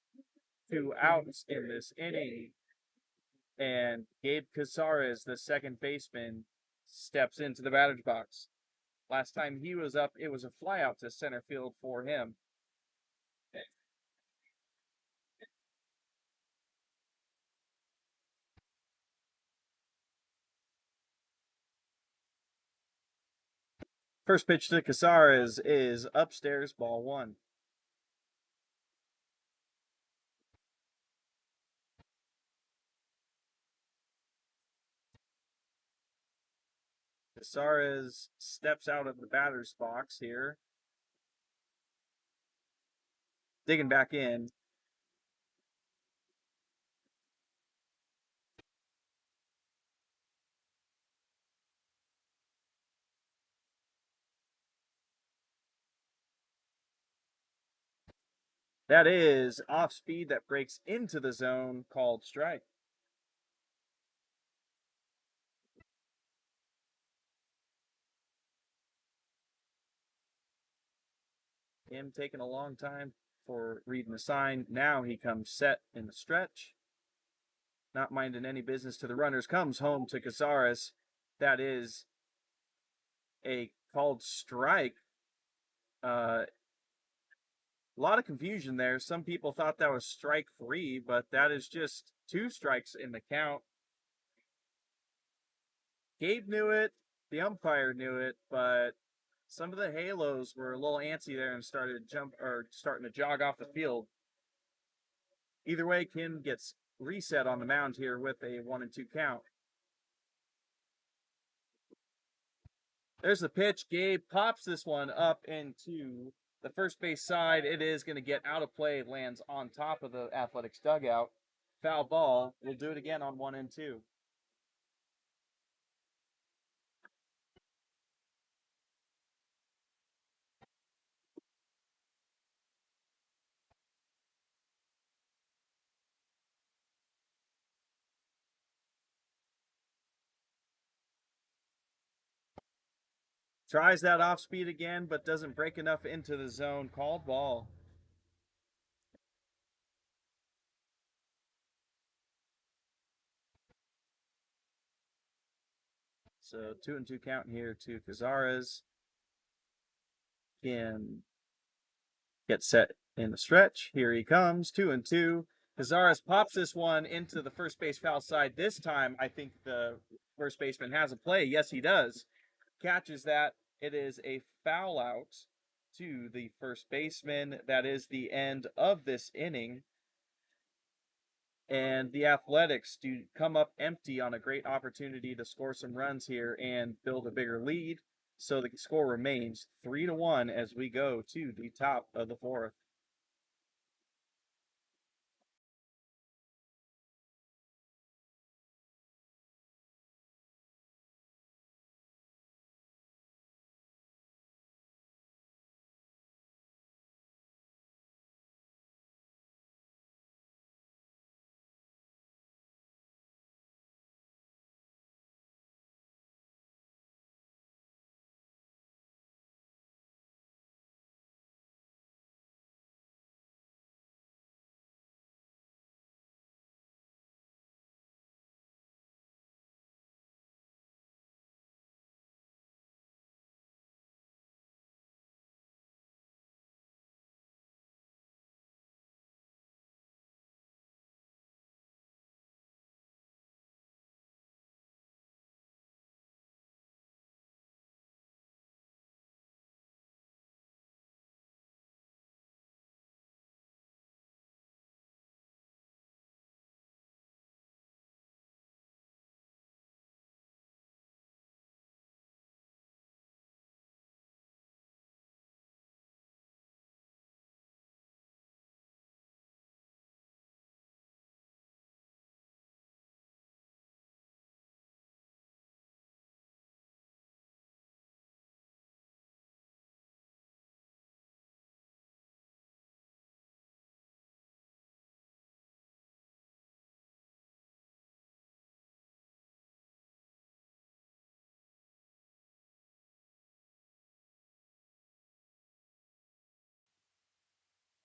2 outs in this inning. And Gabe Casares, the second baseman, steps into the batter's box. Last time he was up, it was a fly out to center field for him. First pitch to Casares is upstairs, ball 1. Casares steps out of the batter's box here. Digging back in. That is off speed that breaks into the zone, called strike. Him taking a long time for reading the sign. Now he comes set in the stretch. Not minding any business to the runners. Comes home to Casares. That is a called strike. A lot of confusion there. Some people thought that was strike 3, but that is just 2 strikes in the count. Gabe knew it. The umpire knew it, but some of the Halos were a little antsy there and starting to jog off the field. Either way, Kim gets reset on the mound here with a 1-2 count. There's the pitch. Gabe pops this one up into the first base side. It is going to get out of play, lands on top of the Athletics dugout. Foul ball. We'll do it again on 1 and 2. Tries that off speed again, but doesn't break enough into the zone. Called ball. So 2 and 2 count here to Cazares. Can get set in the stretch. Here he comes, 2 and 2. Cazares pops this one into the first base foul side. This time, I think the first baseman has a play. Yes, he does. Catches that. It is a foul out to the first baseman. That is the end of this inning. And the Athletics do come up empty on a great opportunity to score some runs here and build a bigger lead. So the score remains 3-1 as we go to the top of the fourth.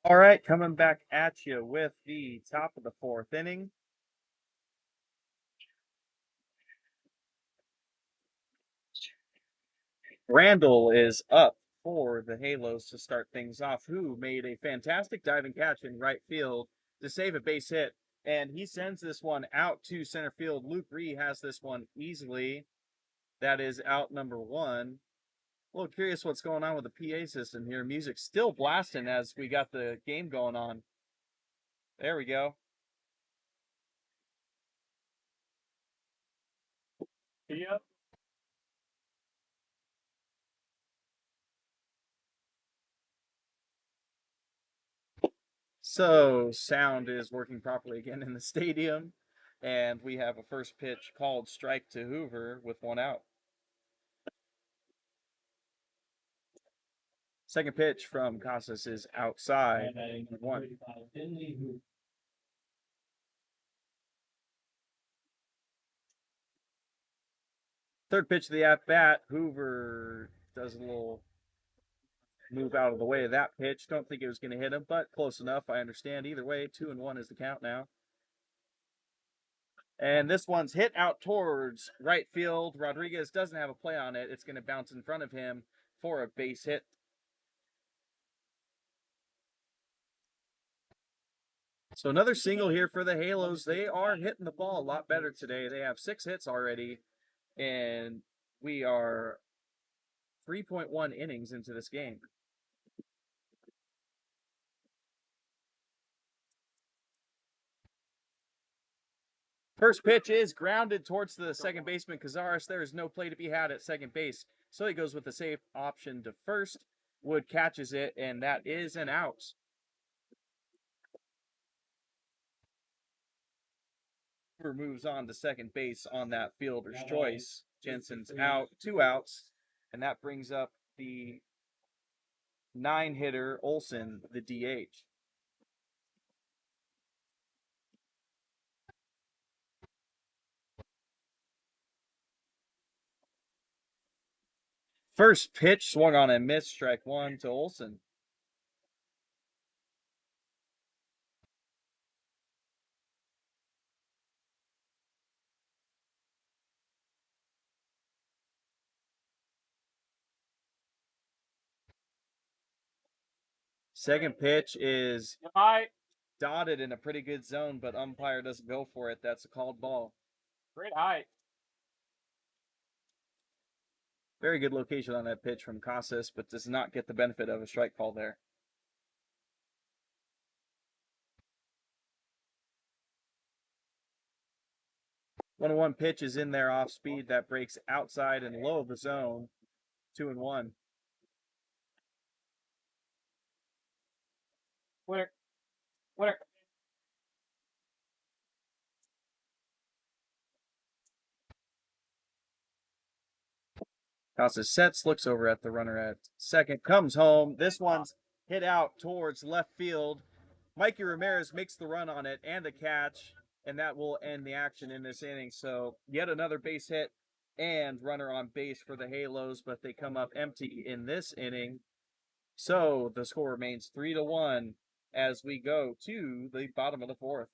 All right, coming back at you with the top of the fourth inning. Randall is up for the Halos to start things off, who made a fantastic diving catch in right field to save a base hit. And he sends this one out to center field. Luke Ree has this one easily. That is out number 1. A little curious what's going on with the PA system here. Music still blasting as we got the game going on. There we go. Yep. So sound is working properly again in the stadium. And we have a first pitch called strike to Hoover with 1 out. Second pitch from Casas is outside. 1. Third pitch of the at bat, Hoover does a little move out of the way of that pitch. Don't think it was going to hit him, but close enough. I understand. Either way, 2-1 is the count now. And this one's hit out towards right field. Rodriguez doesn't have a play on it. It's going to bounce in front of him for a base hit. So another single here for the Halos. They are hitting the ball a lot better today. They have 6 hits already, and we are 3.1 innings into this game. First pitch is grounded towards the second baseman, Cazares. There is no play to be had at second base, so he goes with the safe option to first. Wood catches it, and that is an out. Moves on to second base on that fielder's choice. Jensen's out, 2 outs, and that brings up the 9-hitter Olson, the DH. First pitch swung on and missed, strike one to Olson. Second pitch is dotted in a pretty good zone, but umpire doesn't go for it. That's a called ball. Great height. Very good location on that pitch from Casas, but does not get the benefit of a strike call there. 1-1 pitch is in there off speed that breaks outside and low of the zone. 2-1. Winner. Winner. Casas sets, looks over at the runner at second, comes home. This one's hit out towards left field. Mikey Ramirez makes the run on it and the catch, and that will end the action in this inning. So yet another base hit and runner on base for the Halos, but they come up empty in this inning. So the score remains 3-1 as we go to the bottom of the fourth.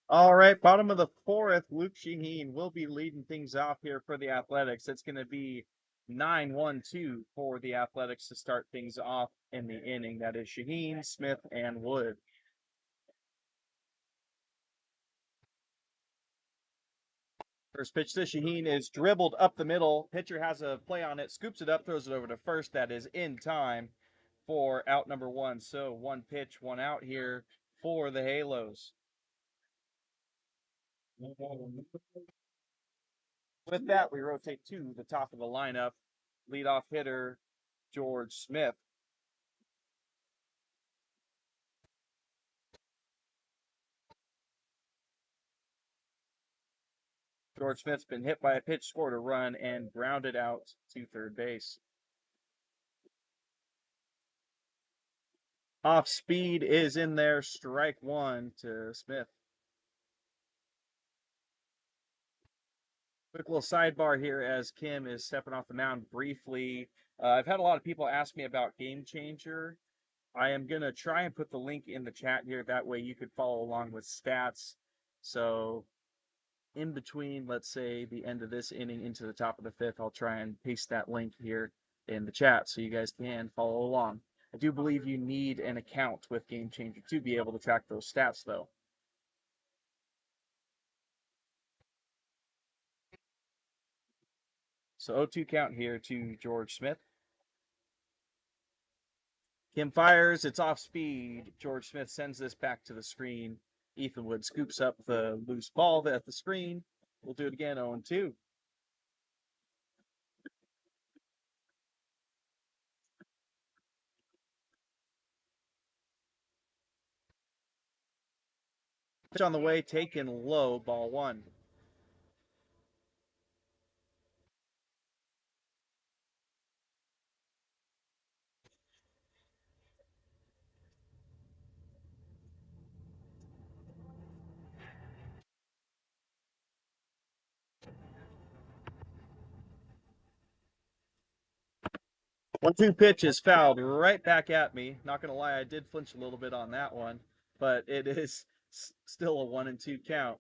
All right, bottom of the fourth, Luke Shaheen will be leading things off here for the Athletics. It's going to be 9-1-2 for the Athletics to start things off in the inning. That is Shaheen, Smith, and Wood. First pitch to Shaheen is dribbled up the middle. Pitcher has a play on it, scoops it up, throws it over to first. That is in time. for out number one. So one pitch, one out here for the Halos. With that, we rotate to the top of the lineup. Leadoff hitter, George Smith. George Smith's been hit by a pitch, scored a run, and grounded out to third base. Off speed is in there, strike one to Smith. Quick little sidebar here as Kim is stepping off the mound briefly. I've had a lot of people ask me about Game Changer. I am going to try and put the link in the chat here. That way you could follow along with stats. So in between, let's say, the end of this inning into the top of the fifth, I'll try and paste that link here in the chat so you guys can follow along. I do believe you need an account with Game Changer to be able to track those stats, though. So 0-2 count here to George Smith. Kim fires, it's off speed. George Smith sends this back to the screen. Ethan Wood scoops up the loose ball at the screen. We'll do it again, 0-2. Pitch on the way, taken low, ball one. One-two pitch is fouled right back at me. Not gonna lie, I did flinch a little bit on that one, but it is still a 1-2 count.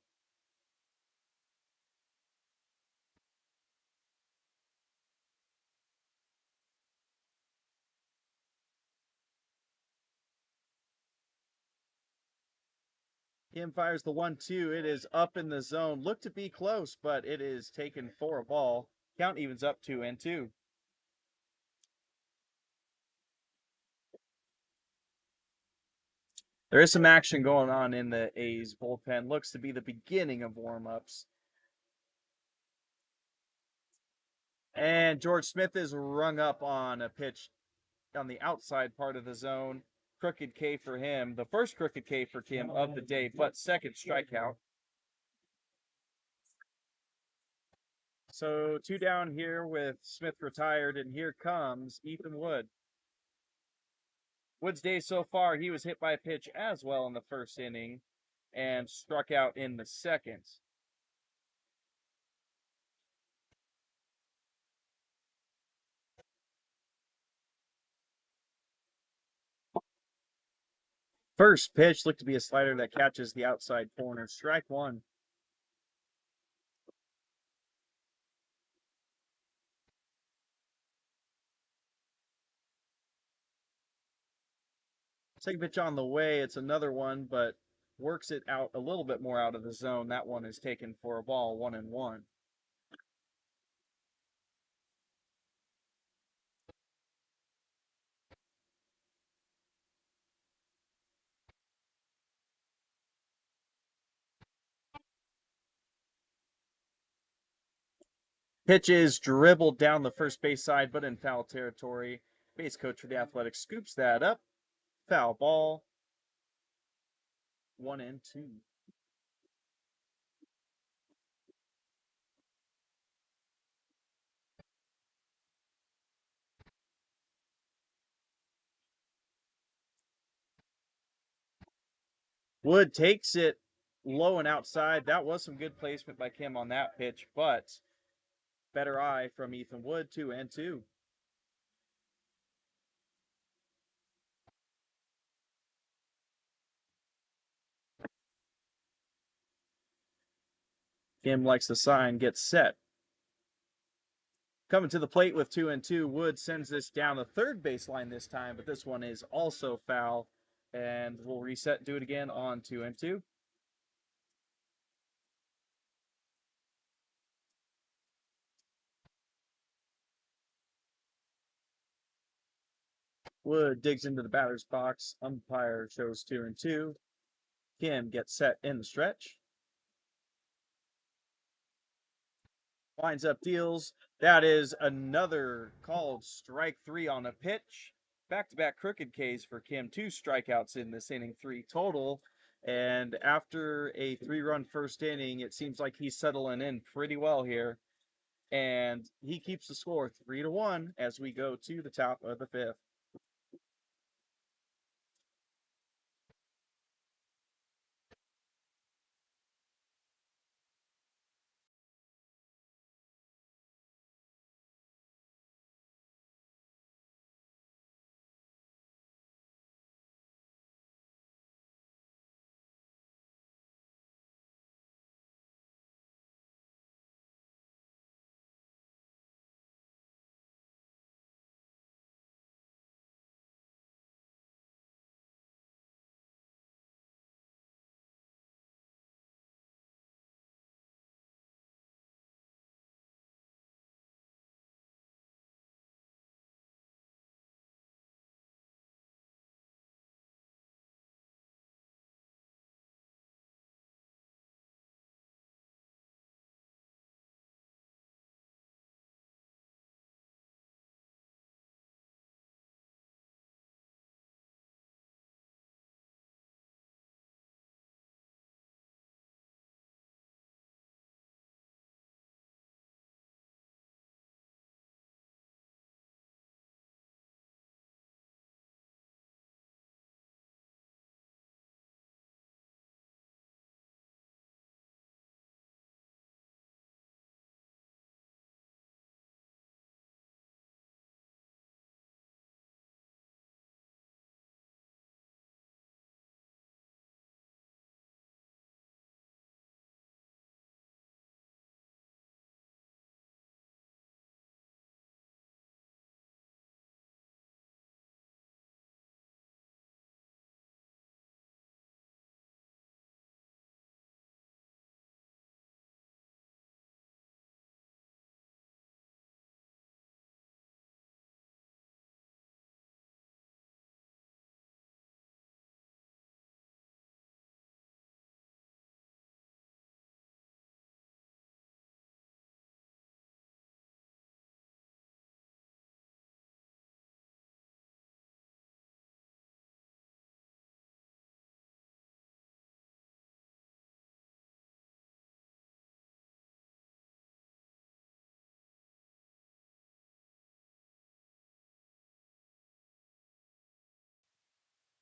Kim fires the 1-2. It is up in the zone. Looked to be close, but it is taken for a ball. Count evens up 2-2. There is some action going on in the A's bullpen. Looks to be the beginning of warm-ups. And George Smith is rung up on a pitch on the outside part of the zone. Crooked K for him. The first crooked K for Kim of the day, but second strikeout. So 2 down here with Smith retired, and here comes Ethan Wood. Wood's day so far, he was hit by a pitch as well in the first inning and struck out in the second. First pitch looked to be a slider that catches the outside corner. Strike one. Second pitch on the way. It's another one, but works it out a little bit more out of the zone. That one is taken for a ball, 1-1. Pitch is dribbled down the first base side, but in foul territory. Base coach for the Athletics scoops that up. Foul ball. 1-2. Wood takes it low and outside. That was some good placement by Kim on that pitch, but better eye from Ethan Wood, 2-2. Kim likes the sign, gets set. Coming to the plate with 2-2. Wood sends this down the third baseline this time, but this one is also foul. And we'll reset and do it again on 2-2. Wood digs into the batter's box. Umpire shows 2-2. Kim gets set in the stretch. Winds up, deals. That is another called strike 3 on a pitch. Back-to-back crooked Ks for Kim. 2 strikeouts in this inning, 3 total. And after a 3-run first inning, it seems like he's settling in pretty well here. And he keeps the score 3-1 as we go to the top of the 5th.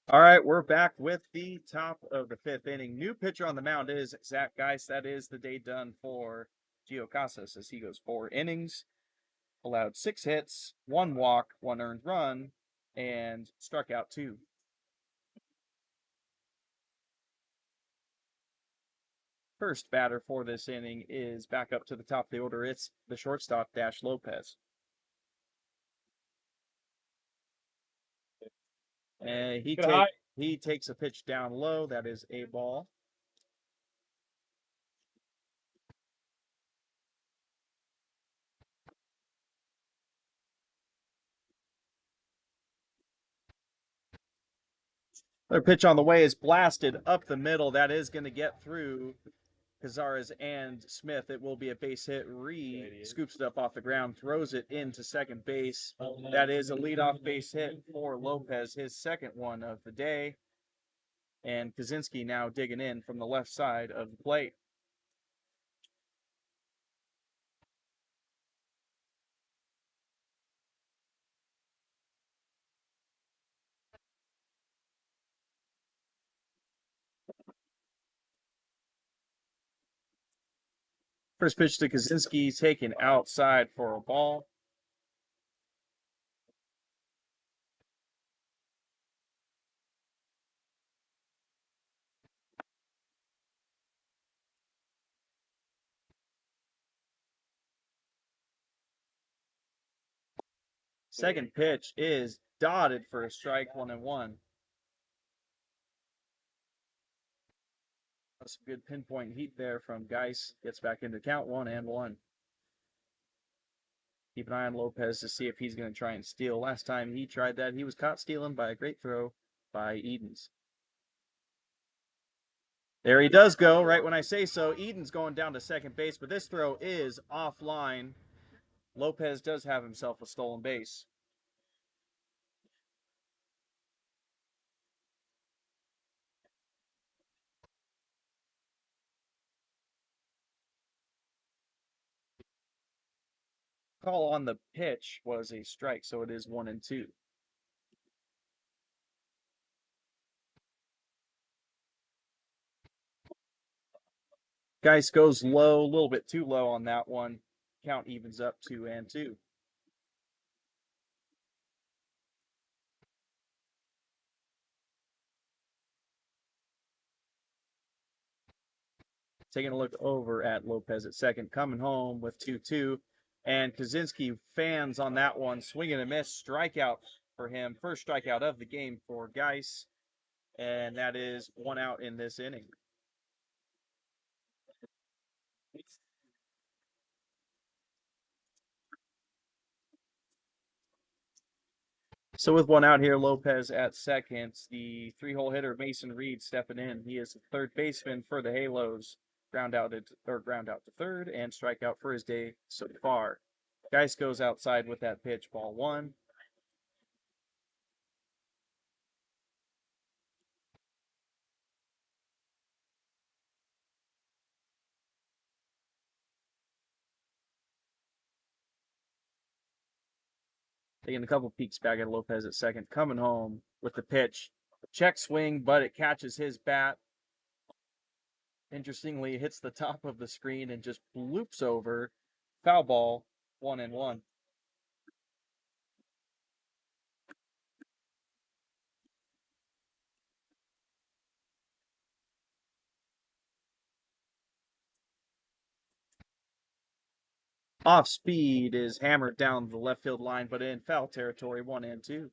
All right, we're back with the top of the 5th inning. New pitcher on the mound is Zach Geis. That is the day done for Gio Casas as he goes 4 innings, allowed 6 hits, 1 walk, 1 earned run, and struck out 2. First batter for this inning is back up to the top of the order. It's the shortstop, Dash Lopez. And he takes a pitch down low. That is a ball. Their pitch on the way is blasted up the middle. That is going to get through Cazares and Smith. It will be a base hit. Reed scoops it up off the ground, throws it into second base. That is a leadoff base hit for Lopez, his second one of the day. And Kaczynski now digging in from the left side of the plate. First pitch to Kaczynski, taken outside for a ball. Second pitch is dotted for a strike, 1-1. Some good pinpoint heat there from Geis. Gets back into count, 1-1. Keep an eye on Lopez to see if he's going to try and steal. Last time he tried that, he was caught stealing by a great throw by Edens. There he does go, right when I say so. Edens going down to second base, but this throw is offline. Lopez does have himself a stolen base. Call on the pitch was a strike, so it is 1-2. Geis goes low, a little bit too low on that one. Count evens up 2-2. Taking a look over at Lopez at second, coming home with 2-2. And Kaczynski fans on that one, swing and a miss, strikeout for him. First strikeout of the game for Geis. And that is 1 out in this inning. So with 1 out here, Lopez at second, the 3-hole hitter Mason Reed stepping in. He is a third baseman for the Halos. Ground out to third and strikeout for his day so far. Geis goes outside with that pitch, ball 1. Taking a couple peeks back at Lopez at second, coming home with the pitch. Check swing, but it catches his bat. Interestingly, it hits the top of the screen and just loops over. Foul ball, 1-1. Off speed is hammered down the left field line, but in foul territory, 1-2.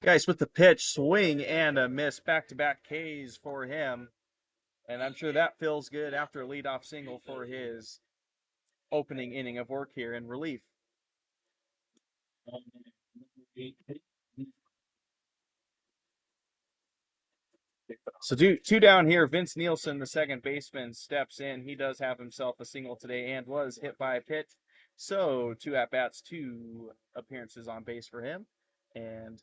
Guys, with the pitch, swing and a miss, back-to-back Ks for him. And I'm sure that feels good after a leadoff single for his opening inning of work here in relief. So two down here. Vince Nielsen, the second baseman, steps in. He does have himself a single today and was hit by a pitch. So 2 at-bats, 2 appearances on base for him. And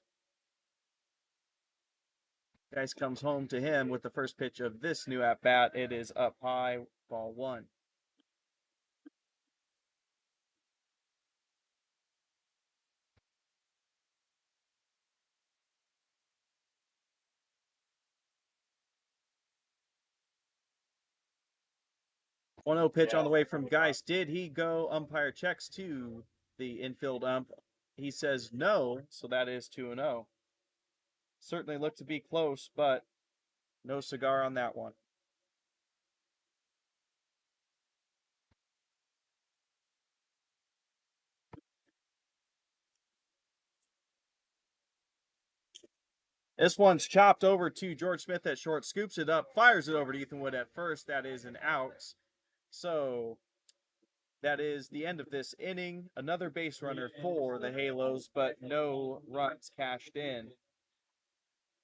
Geis comes home to him with the first pitch of this new at-bat. It is up high, ball 1. One 0 pitch on the way from Geis. Did he go? Umpire checks to the infield ump. He says no, so that is 2-0. Certainly looked to be close, but no cigar on that one. This one's chopped over to George Smith at short, scoops it up, fires it over to Ethan Wood at first. That is an out. So that is the end of this inning. Another base runner for the Halos, but no runs cashed in.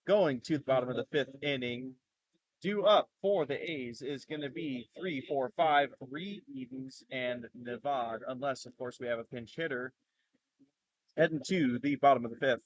Going to the bottom of the 5th inning, due up for the A's is going to be 3, 4, 5, Reed, Edens, and Nevada, unless, of course, we have a pinch hitter heading to the bottom of the 5th.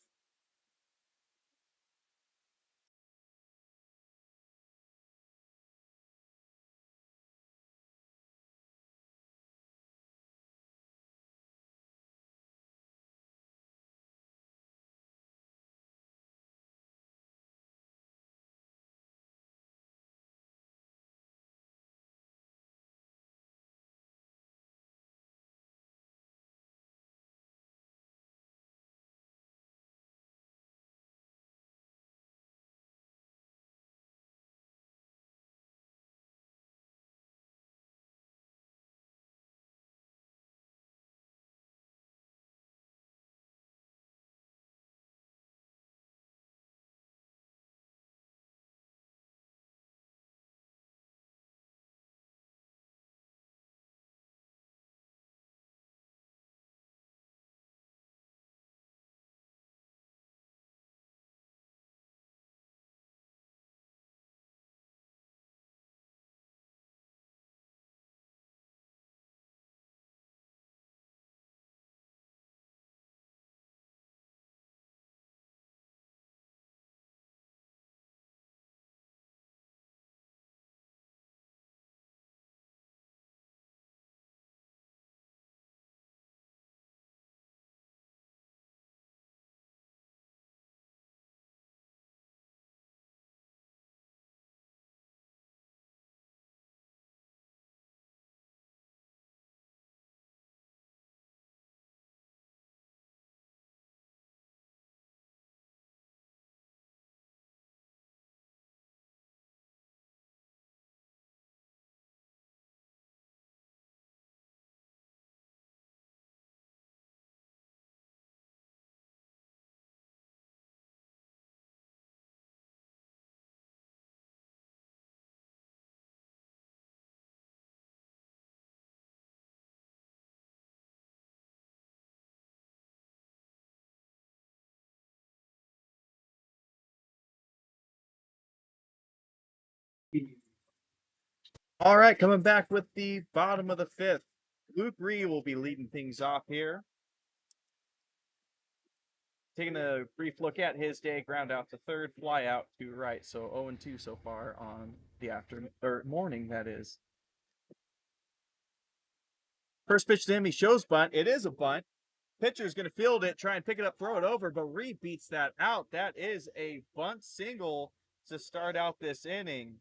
All right, coming back with the bottom of the fifth. Luke Ree will be leading things off here. Taking a brief look at his day, ground out to third, fly out to right. So 0-2 so far on the afternoon or morning, that is. First pitch to him, he shows bunt. It is a bunt. Pitcher's going to field it, try and pick it up, throw it over, but Ree beats that out. That is a bunt single to start out this inning.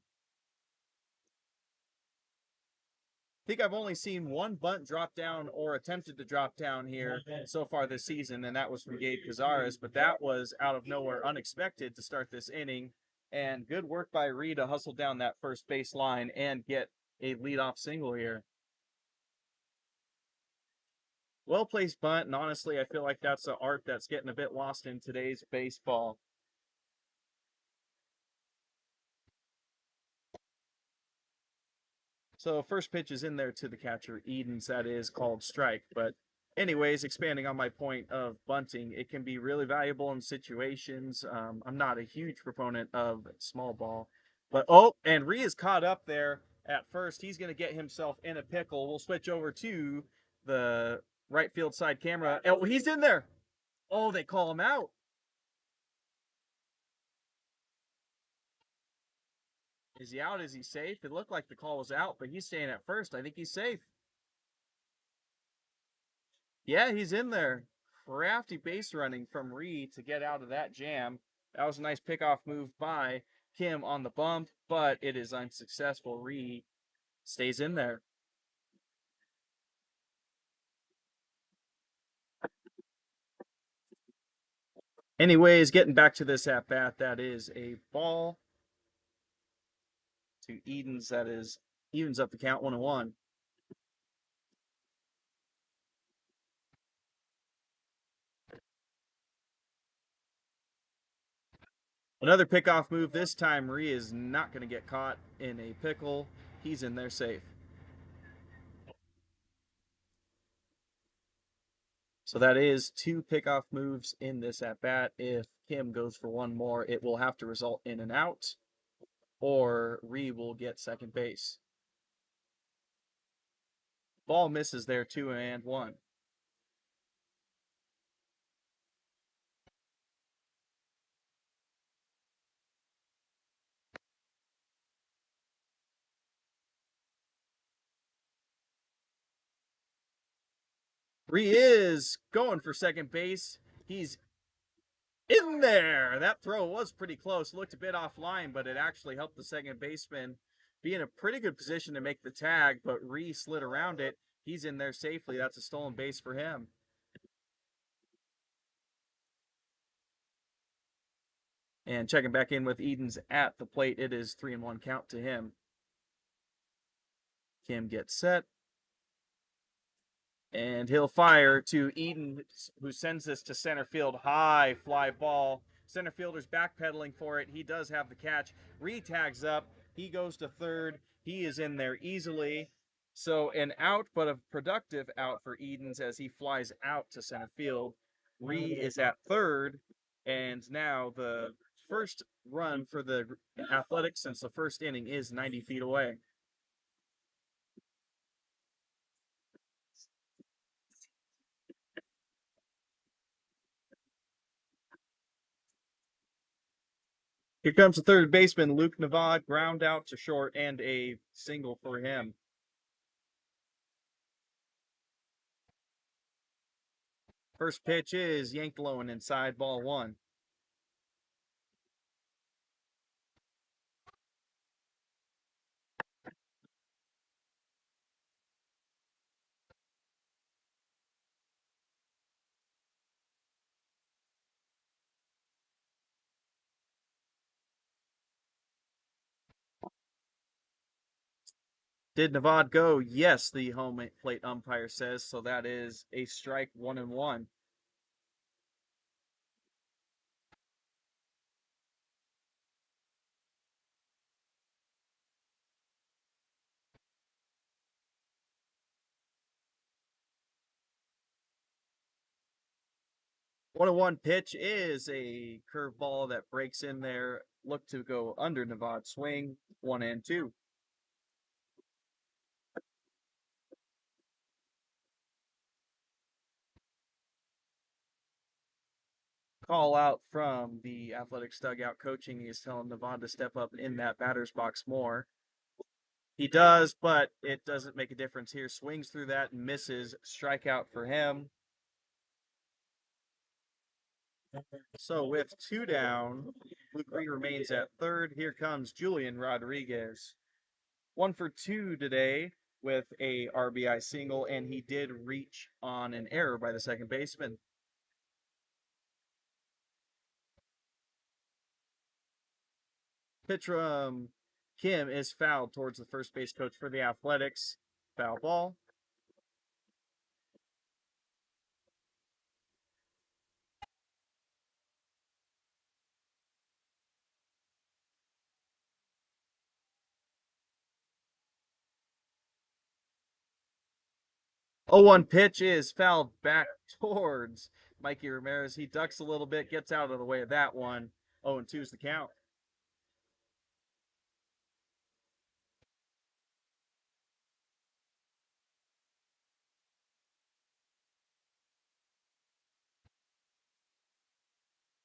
I think I've only seen one bunt drop down or attempted to drop down here so far this season, and that was from Gabe Cazares, but that was out of nowhere, unexpected to start this inning. And good work by Ree to hustle down that first base line and get a leadoff single here. Well placed bunt, and honestly, I feel like that's an art that's getting a bit lost in today's baseball. So first pitch is in there to the catcher, Edens, that is called strike. But anyways, expanding on my point of bunting, it can be really valuable in situations. I'm not a huge proponent of small ball, but and Ree is caught up there at first. He's going to get himself in a pickle. We'll switch over to the right field side camera. Oh, he's in there. Oh, they call him out. Is he out? Is he safe? It looked like the call was out, but he's staying at first. I think he's safe. Yeah, he's in there. Crafty base running from Ree to get out of that jam. That was a nice pickoff move by Kim on the bump, but it is unsuccessful. Ree stays in there. Anyways, getting back to this at bat, that is a ball to Edens. That is evens up the count 1-1. Another pickoff move. This time, Ree is not going to get caught in a pickle. He's in there safe. So that is two pickoff moves in this at bat. If Kim goes for one more, it will have to result in an out, or Ree will get second base. Ball misses there, 2-1. Ree is going for second base. He's in there. That throw was pretty close. Looked a bit offline, but it actually helped the second baseman be in a pretty good position to make the tag, but Ree slid around it. He's in there safely. That's a stolen base for him. And checking back in with Edens at the plate, it is 3-1 count to him. Kim gets set. And he'll fire to Eden, who sends this to center field. High fly ball. Center fielder's backpedaling for it. He does have the catch. Re-tags up. He goes to third. He is in there easily. So an out, but a productive out for Edens as he flies out to center field. Ree is at third. And now the first run for the Athletics since the first inning is 90 feet away. Here comes the third baseman, Luke Navad, ground out to short and a single for him. First pitch is yanked low and inside, ball one. Did Navad go? Yes, the home plate umpire says. So that is a strike, 1-1. One pitch is a curveball that breaks in there. Look to go under Navad's swing. 1-2. call out from the athletics dugout coaching. He's telling Nevada to step up in that batter's box more. He does, but it doesn't make a difference here. Swings through that and misses. Strikeout for him. So with two down, Luke Green remains at third. Here comes Julian Rodriguez. 1 for 2 today with a RBI single, and he did reach on an error by the second baseman. Pitch from Kim is fouled towards the first base coach for the Athletics. Foul ball. Oh, 1 pitch is fouled back towards Mikey Ramirez. He ducks a little bit, gets out of the way of that one. 0-2 is the count.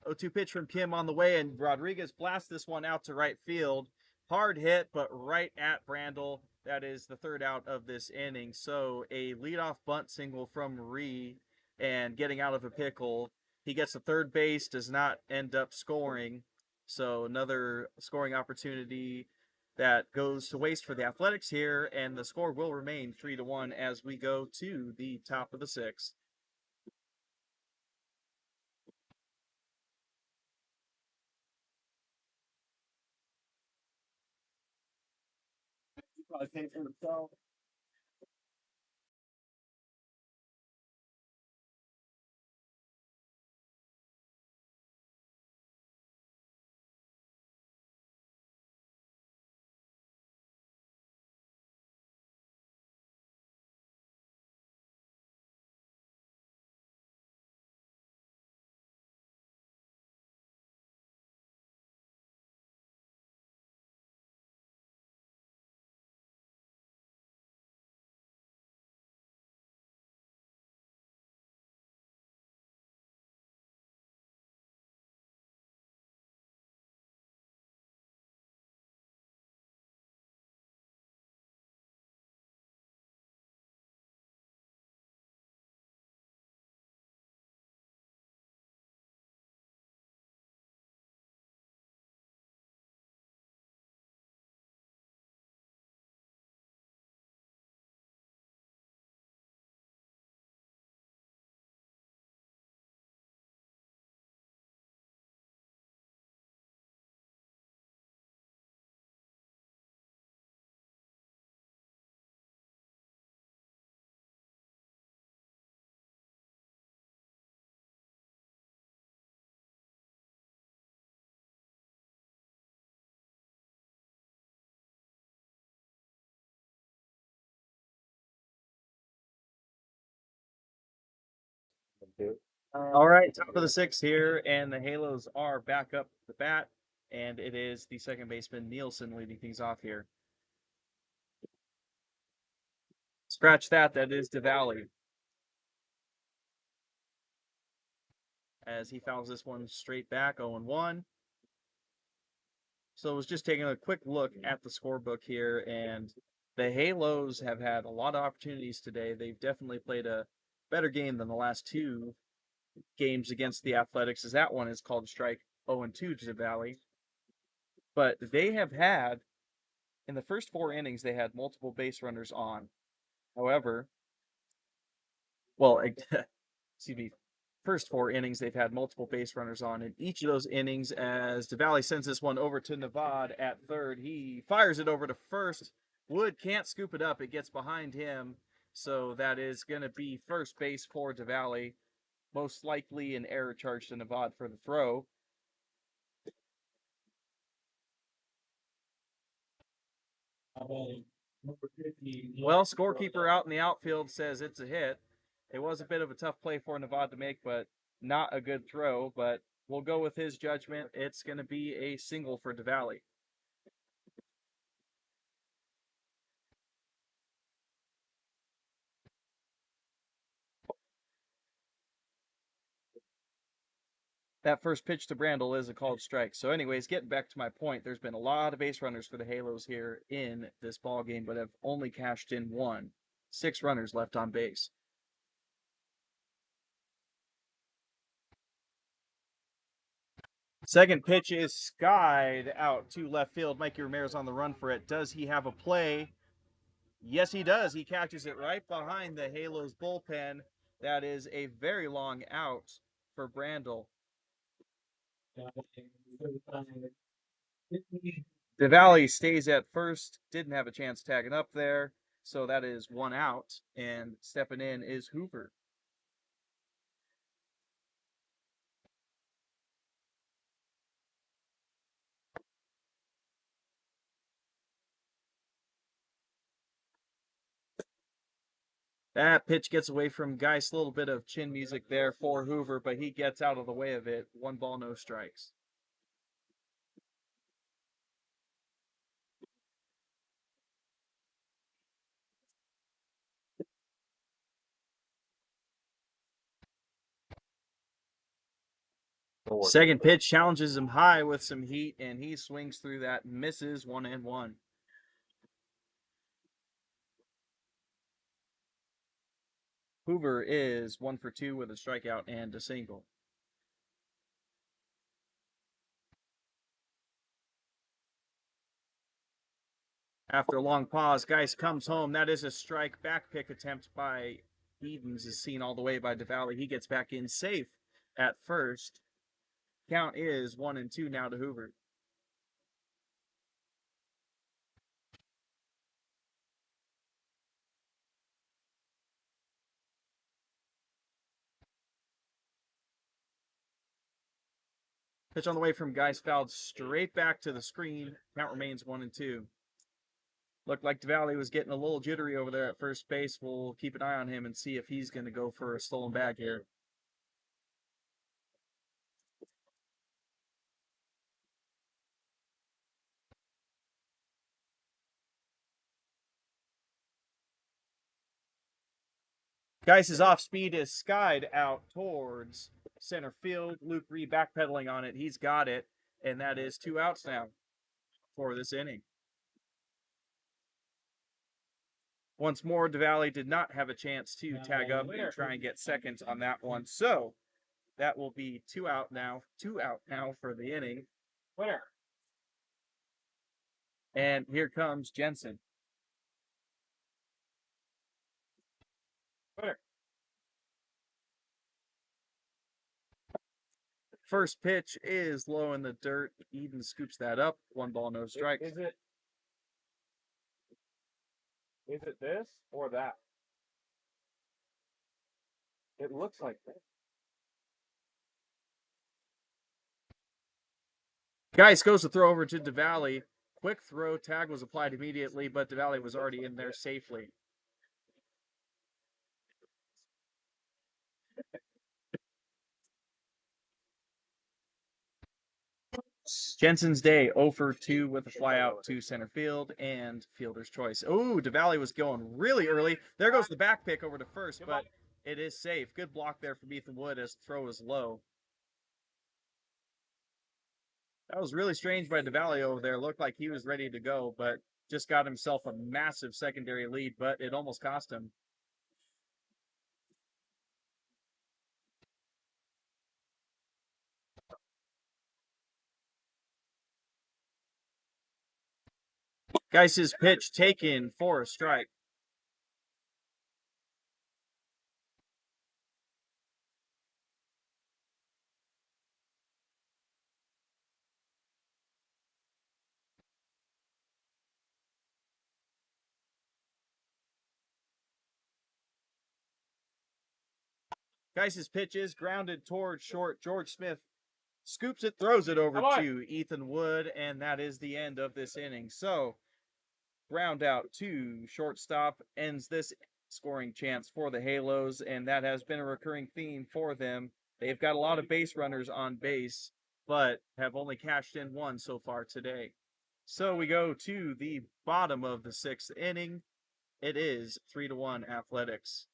0-2 pitch from Kim on the way, and Rodriguez blasts this one out to right field. Hard hit, but right at Brandel. That is the third out of this inning. So a leadoff bunt single from Ree, and getting out of a pickle. He gets to third base, does not end up scoring. So another scoring opportunity that goes to waste for the Athletics here, and the score will remain 3-1 as we go to the top of the sixth. Probably pay for himself. All right, top of the sixth here, and the Halos are back up the bat, and it is the second baseman Nielsen leading things off here. Scratch that, that is DeValley. As he fouls this one straight back, 0-1. So I was just taking a quick look at the scorebook here, and the Halos have had a lot of opportunities today. They've definitely played a better game than the last two games against the Athletics, as that one is called strike 0-2 to DeValley. But they have had, in the first 4 innings, they had multiple base runners on. However, well, excuse me, first 4 innings they've had multiple base runners on. In each of those innings, as DeValley sends this one over to Nevada at third, he fires it over to first. Wood can't scoop it up; it gets behind him, so that is going to be first base for DeValley. Most likely an error charge to Nevada for the throw. Well, scorekeeper out in the outfield says it's a hit. It was a bit of a tough play for Nevada to make, but not a good throw. But we'll go with his judgment. It's going to be a single for DeValley. That first pitch to Brandel is a called strike. So, anyways, getting back to my point, there's been a lot of base runners for the Halos here in this ball game, but have only cashed in one. 6 runners left on base. Second pitch is skied out to left field. Mikey Ramirez on the run for it. Does he have a play? Yes, he does. He catches it right behind the Halos bullpen. That is a very long out for Brandel. DeValley stays at first. Didn't have a chance tagging up there. So that is 1 out. And stepping in is Hoover. That pitch gets away from Geis. A little bit of chin music there for Hoover, but he gets out of the way of it. 1 ball, no strikes. Second pitch challenges him high with some heat, and he swings through that, misses 1-1. Hoover is 1 for 2 with a strikeout and a single. After a long pause, Geis comes home. That is a strike. Back pick attempt by Edens is seen all the way by DeValley. He gets back in safe at first. Count is 1-2 now to Hoover. Pitch on the way from Geis fouled straight back to the screen. Count remains 1-2. Looked like DeValley was getting a little jittery over there at first base. We'll keep an eye on him and see if he's going to go for a stolen bag here. Geis' off speed is skied out towards center field. Luke Reed backpedaling on it. He's got it, and that is 2 outs now for this inning. Once more, DeValley did not have a chance to tag up and try and get second on that one. So that will be 2 out now. 2 out now for the inning. Winner. And here comes Jensen. Winner. First pitch is low in the dirt. Eden scoops that up. 1 ball, no strikes. Is it this or that? It looks like that. Geis goes to throw over to DeValley. Quick throw. Tag was applied immediately, but DeValley was already in there safely. Jensen's day 0 for 2 with a flyout to center field and fielder's choice. Oh, DeValley was going really early. There goes the back pick over to first, but it is safe. Good block there from Ethan Wood as the throw is low. That was really strange by DeValley over there. Looked like he was ready to go, but just got himself a massive secondary lead, but it almost cost him. Geis' pitch taken for a strike. Geis' pitch is grounded towards short. George Smith scoops it, throws it over to Ethan Wood, and that is the end of this inning. So, ground out to shortstop ends this scoring chance for the Halos, and that has been a recurring theme for them. They've got a lot of base runners on base, but have only cashed in 1 so far today. So we go to the bottom of the 6th inning. It is 3-1 Athletics.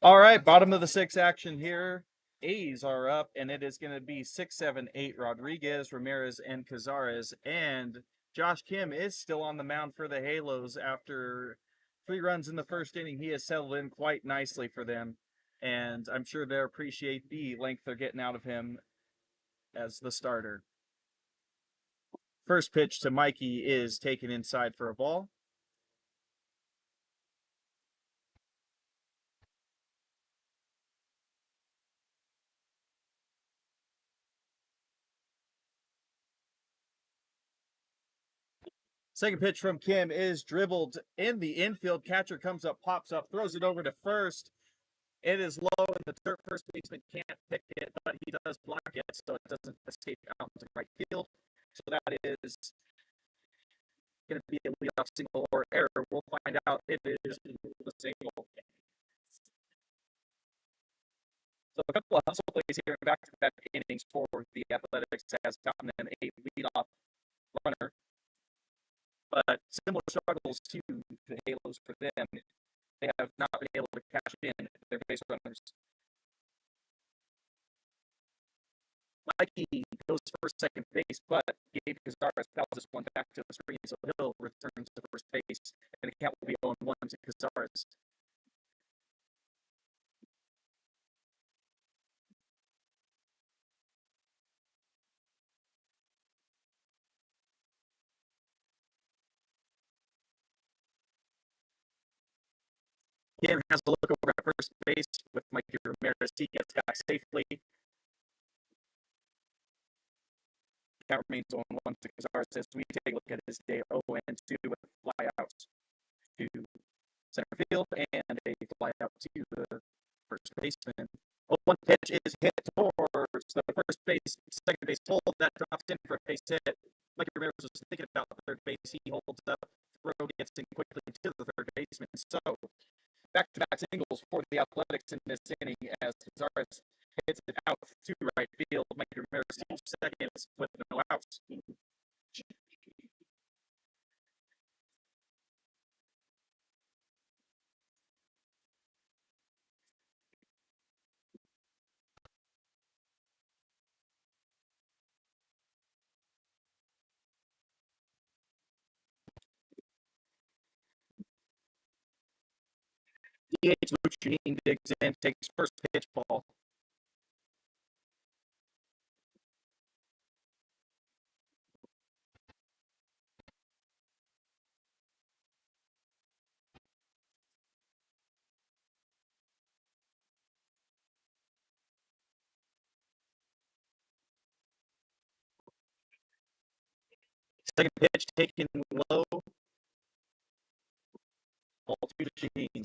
All right, bottom of the sixth action here. A's are up, and it is going to be 6-7-8 Rodriguez, Ramirez, and Cazares. And Josh Kim is still on the mound for the Halos after 3 runs in the first inning. He has settled in quite nicely for them, and I'm sure they'll appreciate the length they're getting out of him as the starter. First pitch to Mikey is taken inside for a ball. Second pitch from Kim is dribbled in the infield. Catcher comes up, pops up, throws it over to first. It is low, and the third first baseman can't pick it, but he does block it, so it doesn't escape out to right field. So that is going to be a leadoff single or error. We'll find out if it is a single. So a couple of hustle plays here in back-to-back innings for the Athletics has gotten them a leadoff runner, but similar struggles to the Halos for them. They have not been able to cash in their base runners. Mikey goes for second base, but Gabe Cazares fouls this one back to the screen, so he'll return to first base, and the count will be 0-1 to Cazares. Kim has a look over at first base with Mikey Ramirez. He gets back safely. Count remains 0-1 to Cazares as we take a look at his day 0-2 with flyouts to center field and a flyout to the first baseman. One pitch is hit towards the first base, second base hold. That drops in for a base hit. Mikey Ramirez was thinking about the third base. He holds up, throw gets in quickly to the third baseman. So back-to-back singles for the Athletics in this inning as Cazares hits it out to right field. Mikey Ramirez takes seconds with no outs. DH Lucian digs in, takes first pitch ball. Second pitch taken low. Ball to Lucian.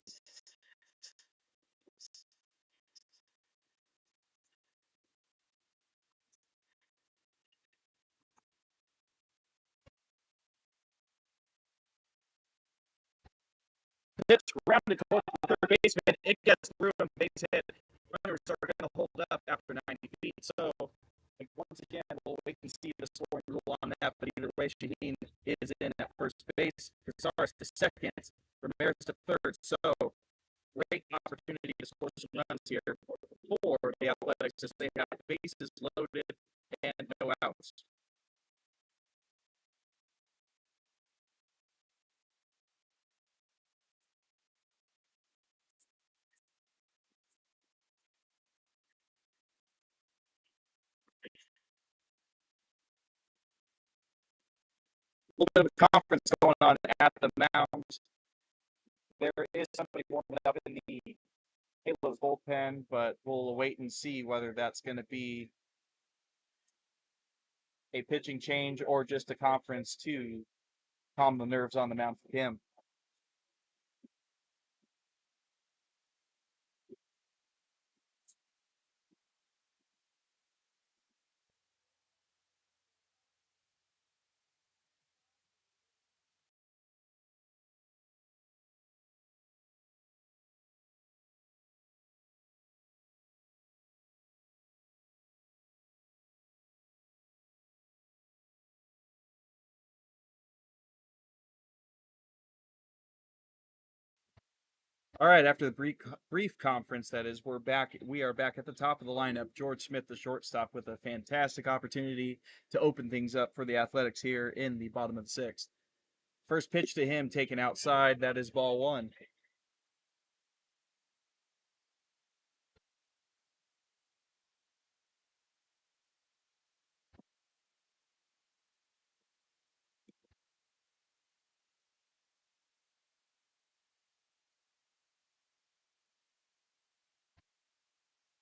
Pitch rounded towards the third baseman. It gets through and base hit. Runners are going to hold up after 90 feet. So, once again, we'll wait and see the scoring rule on that. But either way, Shaheen is in at first base. Cazares to second. Ramirez to third. So, great opportunity to score some runs here for the Athletics as they have bases loaded and no outs. A little bit of conference going on at the mound. There is somebody warming up in the Halos bullpen, but we'll wait and see whether that's going to be a pitching change or just a conference to calm the nerves on the mound for him. All right, after the brief conference, that is, we're back. We are back at the top of the lineup. George Smith, the shortstop, with a fantastic opportunity to open things up for the Athletics here in the bottom of the sixth. First pitch to him taken outside. That is ball one.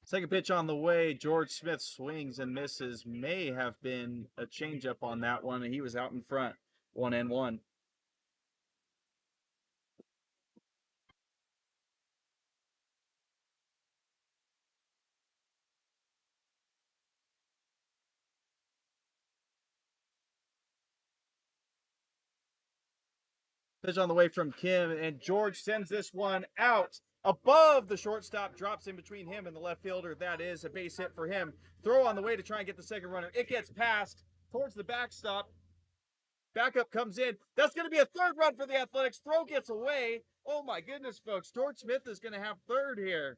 Second pitch on the way. George Smith swings and misses. May have been a changeup on that one, and he was out in front. 1-1. Pitch on the way from Kim, and George sends this one out above the shortstop, drops in between him and the left fielder. That is a base hit for him. Throw on the way to try and get the second runner. It gets passed towards the backstop. Backup comes in. That's going to be a third run for the Athletics. Throw gets away. Oh my goodness, folks. George Smith is going to have third here.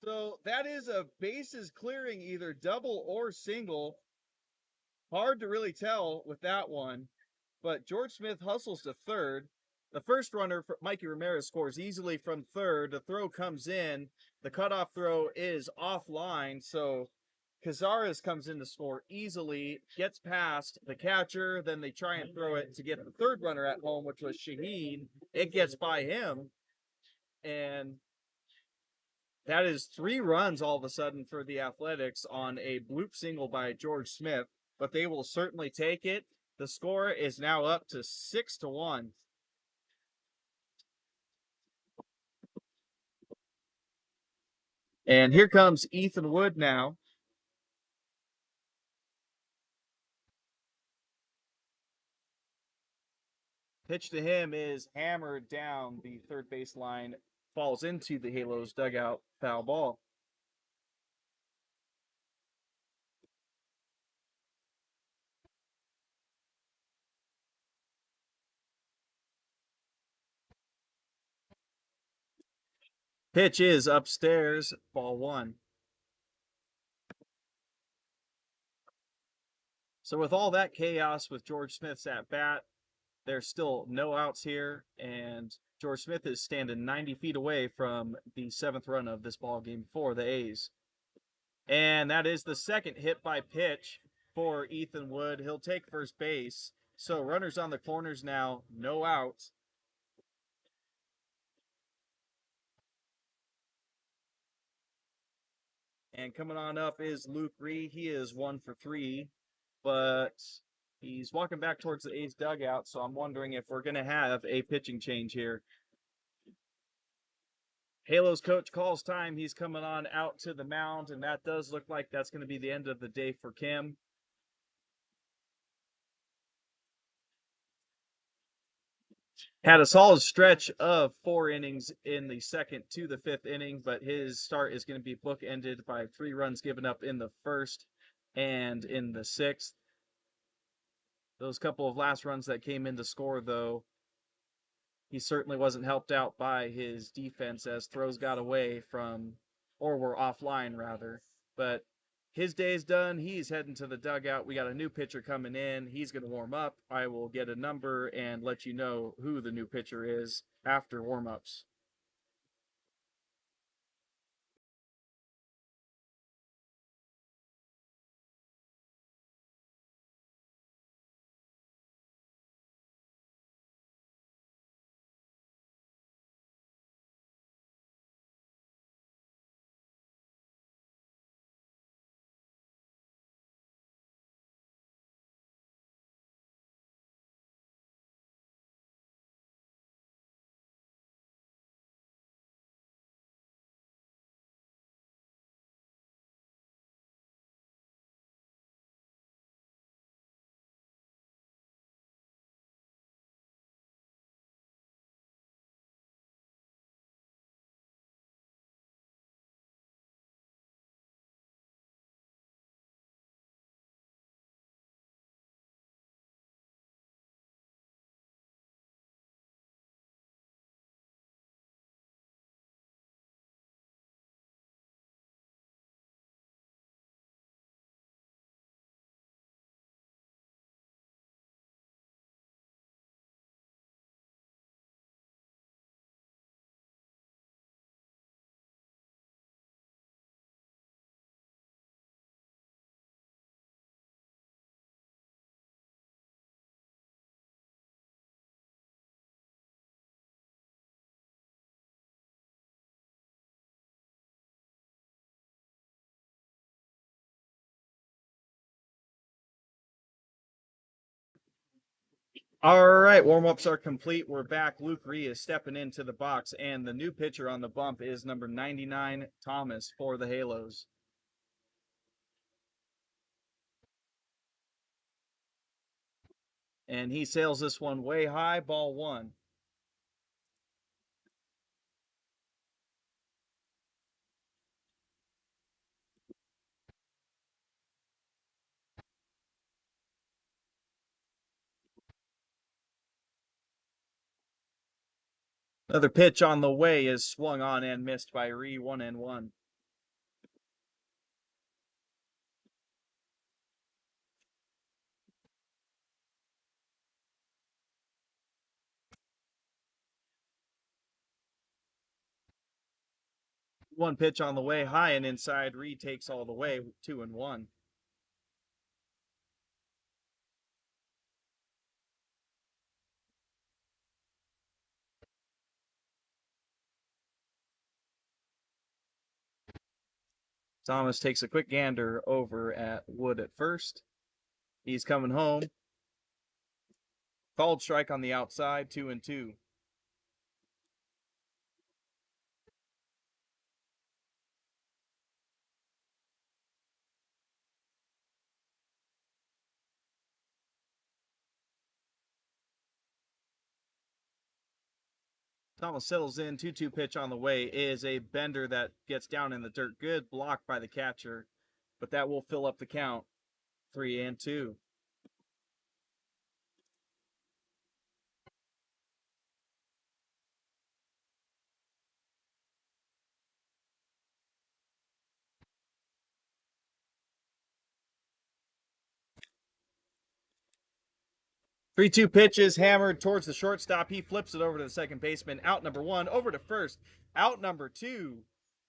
So that is a bases clearing, either double or single. Hard to really tell with that one. But George Smith hustles to third. The first runner, Mikey Ramirez, scores easily from third. The throw comes in. The cutoff throw is offline. So Cazares comes in to score easily, gets past the catcher. Then they try and throw it to get the third runner at home, which was Shaheen. It gets by him. And that is 3 runs all of a sudden for the Athletics on a bloop single by George Smith. But they will certainly take it. The score is now up to 6-1. And here comes Ethan Wood now. Pitch to him is hammered down the third baseline, falls into the Halos dugout, foul ball. Pitch is upstairs, ball one. So with all that chaos with George Smith's at bat, there's still no outs here, and George Smith is standing 90 feet away from the 7th run of this ball game for the A's. And that is the second hit by pitch for Ethan Wood. He'll take first base. So runners on the corners now, no outs. And coming on up is Luke Reed. He is 1 for 3, but he's walking back towards the A's dugout. So I'm wondering if we're going to have a pitching change here. Halos coach calls time. He's coming on out to the mound, and that does look like that's going to be the end of the day for Kim. Had a solid stretch of 4 innings in the second to the 5th inning, but his start is going to be bookended by 3 runs given up in the first and in the 6th. Those couple of last runs that came in to score, though, he certainly wasn't helped out by his defense as throws got away from, or were offline rather. But his day's done. He's heading to the dugout. We got a new pitcher coming in. He's going to warm up. I will get a number and let you know who the new pitcher is after warm-ups. All right, warm-ups are complete. We're back. Luke Ree is stepping into the box, and the new pitcher on the bump is number 99, Thomas, for the Halos. And he sails this one way high, ball one. Another pitch on the way is swung on and missed by Ree, 1-1. One pitch on the way high and inside. Ree takes all the way, 2-1. Thomas takes a quick gander over at Wood at first. He's coming home. Called strike on the outside, 2-2. Thomas settles in. 2-2 pitch on the way is a bender that gets down in the dirt. Good block by the catcher, but that will fill up the count. 3-2. Three-two pitch is hammered towards the shortstop. He flips it over to the second baseman. Out number one, over to first. Out number two.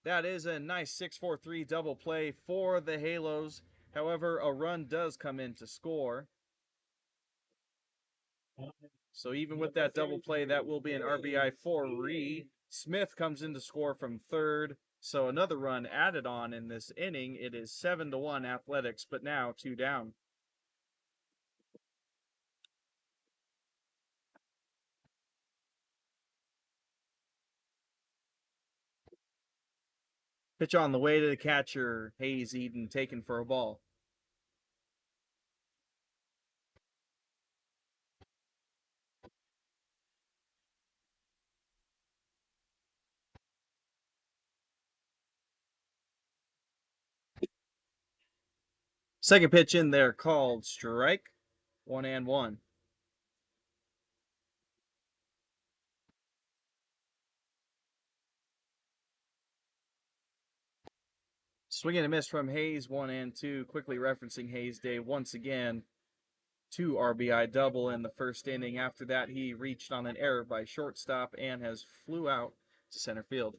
That is a nice 6-4-3 double play for the Halos. However, a run does come in to score. So even with that double play, that will be an RBI for Ree. Smith comes in to score from third. So another run added on in this inning. It is 7-1 Athletics, but now two down. Pitch on the way to the catcher, Hayes Eden, taken for a ball. Second pitch in there called strike. 1-1. Swing and a miss from Hayes, 1-2. Quickly referencing Hayes' day once again. 2 RBI double in the first inning. After that, he reached on an error by shortstop and has flew out to center field.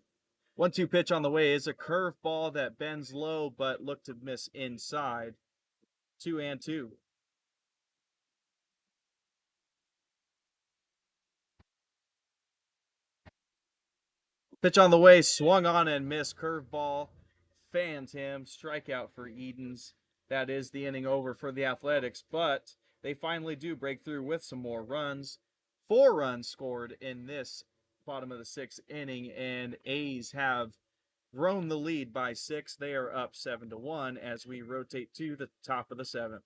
1-2 pitch on the way is a curveball that bends low but looked to miss inside. 2-2. Pitch on the way, swung on and missed. Curveball fans him. Strikeout for Edens. That is the inning over for the Athletics, but they finally do break through with some more runs. 4 runs scored in this bottom of the 6th inning, and A's have grown the lead by 6. They are up 7-1 as we rotate to the top of the 7th.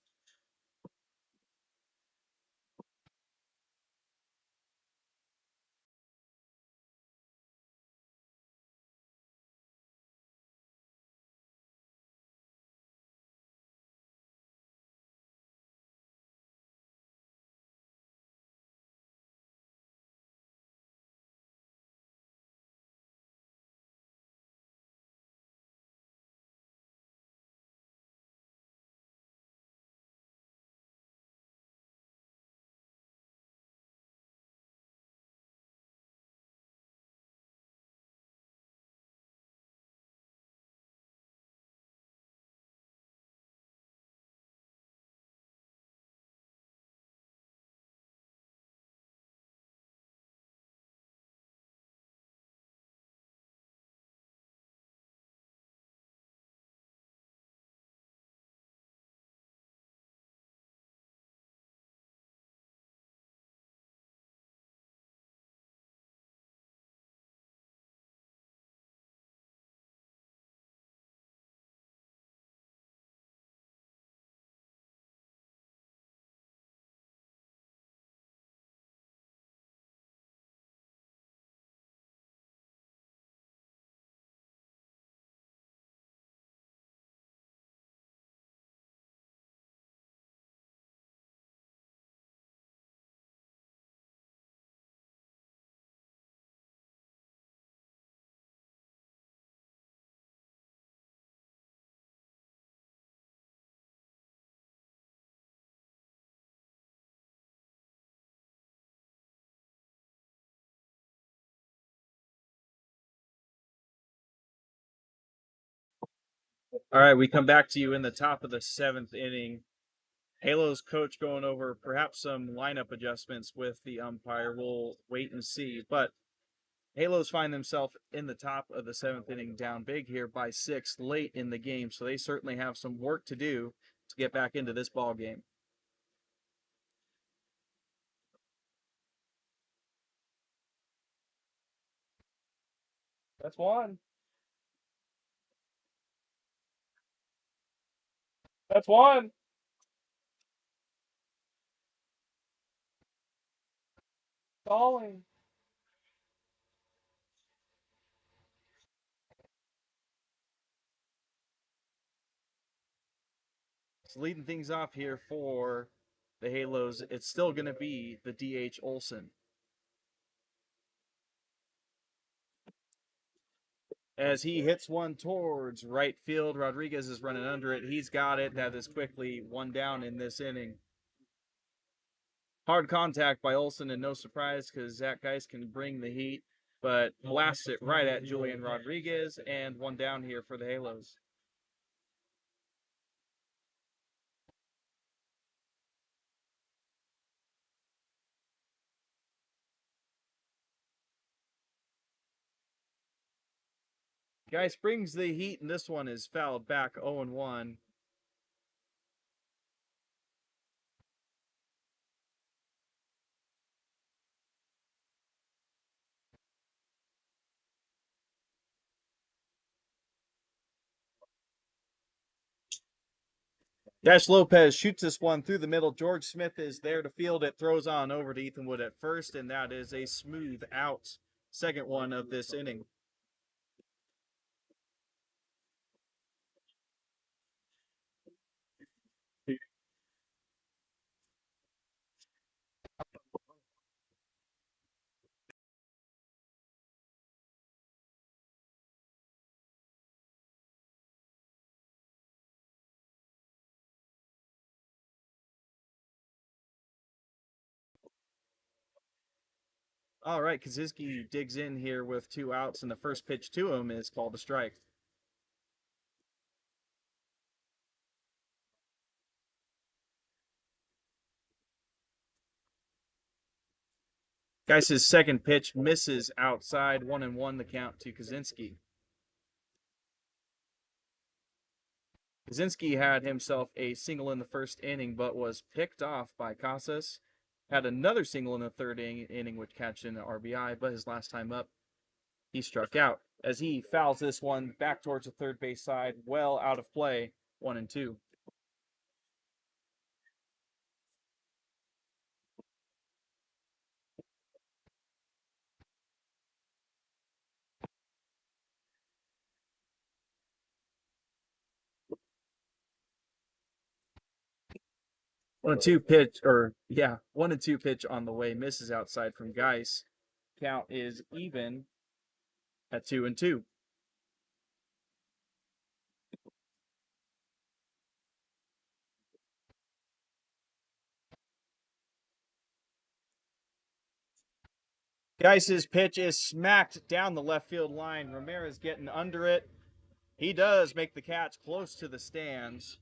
All right, we come back to you in the top of the seventh inning. Halo's coach going over perhaps some lineup adjustments with the umpire. We'll wait and see. But Halos find themselves in the top of the seventh inning down big here by 6 late in the game. So they certainly have some work to do to get back into this ball game. That's one. That's one. Stalling. So leading things off here for the Halos, it's still going to be the DH Olson. As he hits one towards right field, Rodriguez is running under it. He's got it. That is quickly one down in this inning. Hard contact by Olson, and no surprise because Zach Geis can bring the heat, but blasts it right at Julian Rodriguez, and one down here for the Halos. Geis brings the heat, and this one is fouled back 0-1. Dash Lopez shoots this one through the middle. George Smith is there to field it, throws on over to Ethan Wood at first, and that is a smooth out. Second one of this inning. All right, Kaczynski digs in here with 2 outs, and the first pitch to him is called a strike. Geis's second pitch misses outside, 1-1 the count to Kaczynski. Kaczynski had himself a single in the first inning, but was picked off by Casas. Had another single in the third inning, which catched an RBI, but his last time up, he struck out as he fouls this one back towards the third base side, well out of play, 1-2. One and two pitch, or yeah, 1-2 pitch on the way, misses outside from Geis. Count is even at 2-2. Geis's pitch is smacked down the left field line. Ramirez getting under it. He does make the catch close to the stands.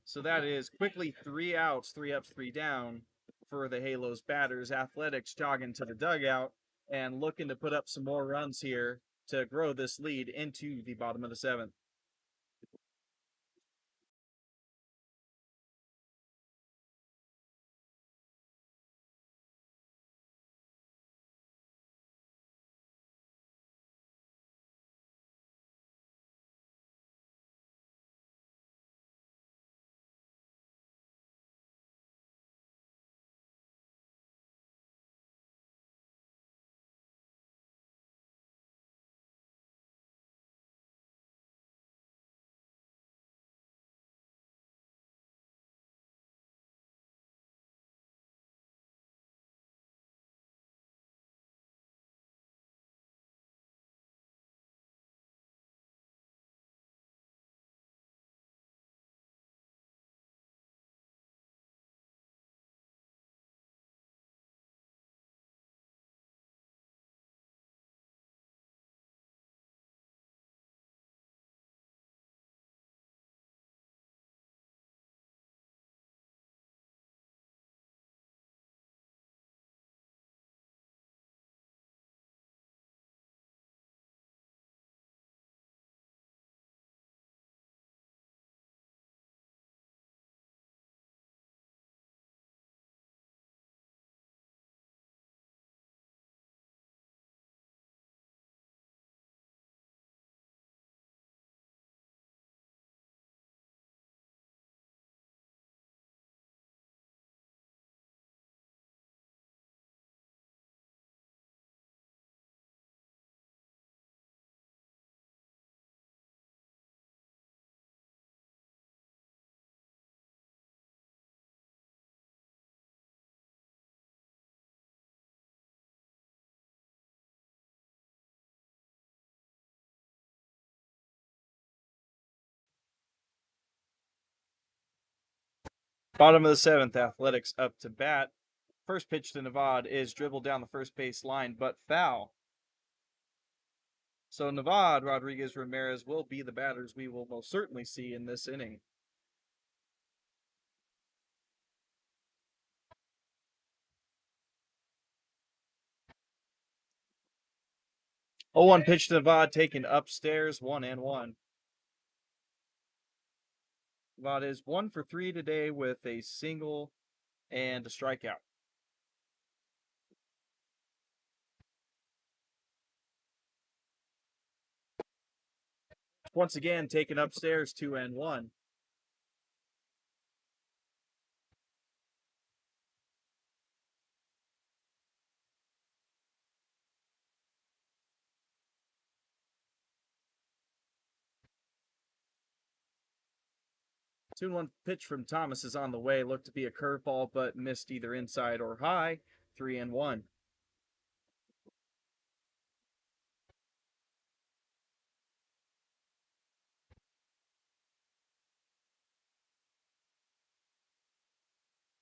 So that is quickly 3 outs, 3 ups, 3 down for the Halos batters. Athletics jogging to the dugout and looking to put up some more runs here to grow this lead into the bottom of the seventh. Bottom of the seventh, Athletics up to bat. First pitch to Nevada is dribbled down the first base line, but foul. So Nevada, Rodriguez, Ramirez will be the batters we will most certainly see in this inning. 0-1 pitch to Nevada, taken upstairs, 1-1. Nevada is 1 for 3 today with a single and a strikeout. Once again, taken upstairs, 2-1. 2-1 pitch from Thomas is on the way. Looked to be a curveball, but missed either inside or high. 3-1.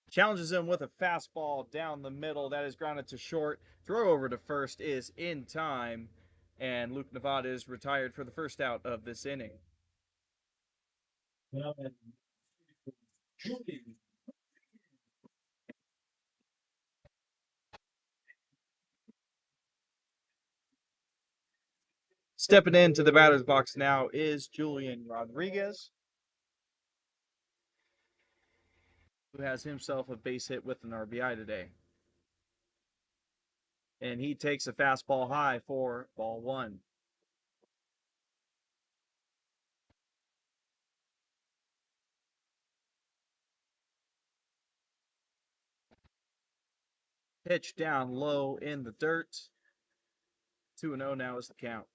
Challenges him with a fastball down the middle. That is grounded to short. Throw over to first is in time. And Luke Nevada is retired for the first out of this inning. Stepping into the batter's box now is Julian Rodriguez, who has himself a base hit with an RBI today. And he takes a fastball high for ball one. Pitch down low in the dirt. 2-0 now is the count.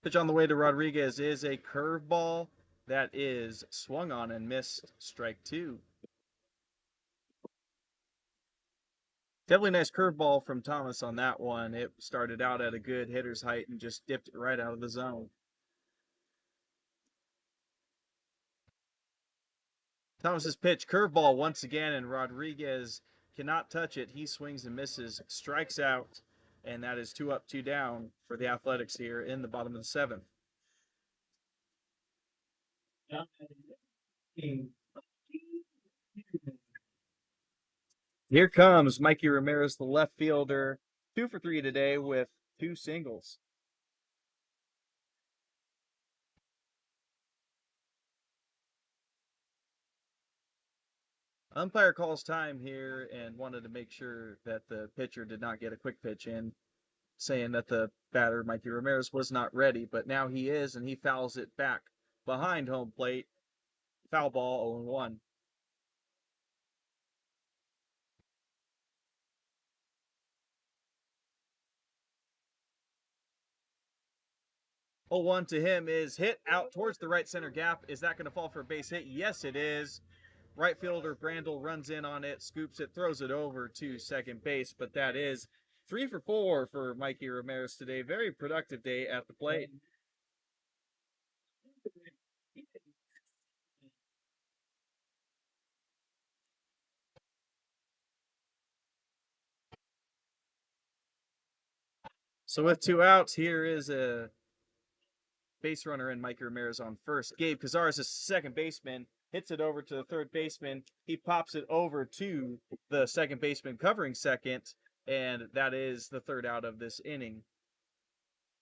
Pitch on the way to Rodriguez is a curveball that is swung on and missed. Strike two. Definitely nice curveball from Thomas on that one. It started out at a good hitter's height and just dipped it right out of the zone. Thomas's pitch, curveball once again, and Rodriguez cannot touch it. He swings and misses, strikes out, and that is 2 up, 2 down for the Athletics here in the bottom of the seventh. Here comes Mikey Ramirez, the left fielder, 2 for 3 today with 2 singles. Umpire calls time here and wanted to make sure that the pitcher did not get a quick pitch in, saying that the batter, Mikey Ramirez, was not ready, but now he is, and he fouls it back behind home plate. Foul ball, 0-1. Oh, 1 to him is hit out towards the right center gap. Is that going to fall for a base hit? Yes, it is. Right fielder Brandel runs in on it, scoops it, throws it over to second base, but that is 3 for 4 for Mikey Ramirez today. Very productive day at the plate. So with 2 outs, here is a base runner and Mikey Ramirez on first. Gabe Cazares is second baseman, hits it over to the third baseman. He pops it over to the second baseman covering second, and that is the third out of this inning.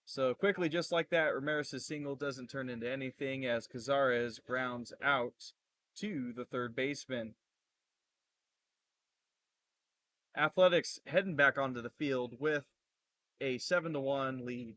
So quickly, just like that, Ramirez's single doesn't turn into anything as Cazares grounds out to the third baseman. Athletics heading back onto the field with a 7-1 lead.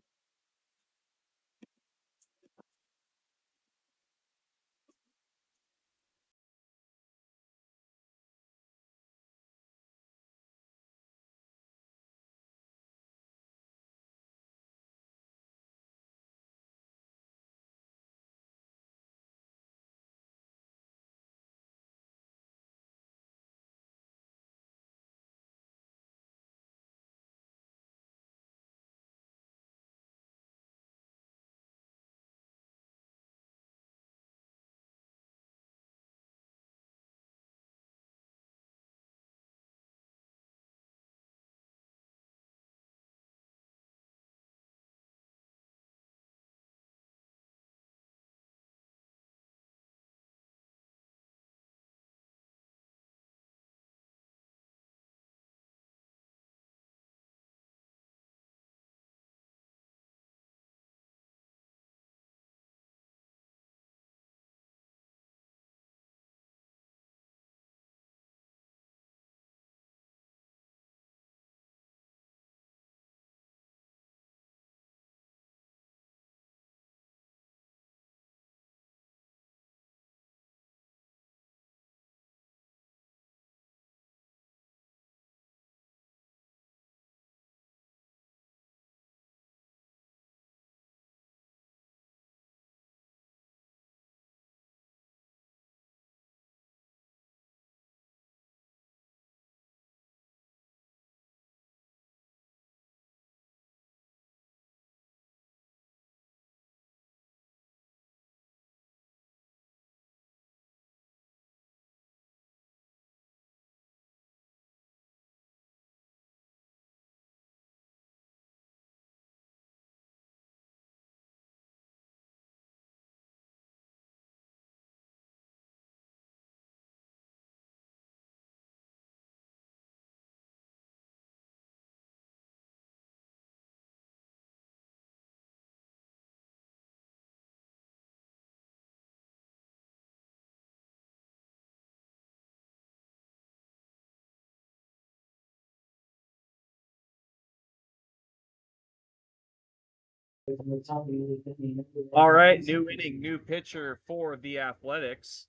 All right, new inning, new pitcher for the Athletics.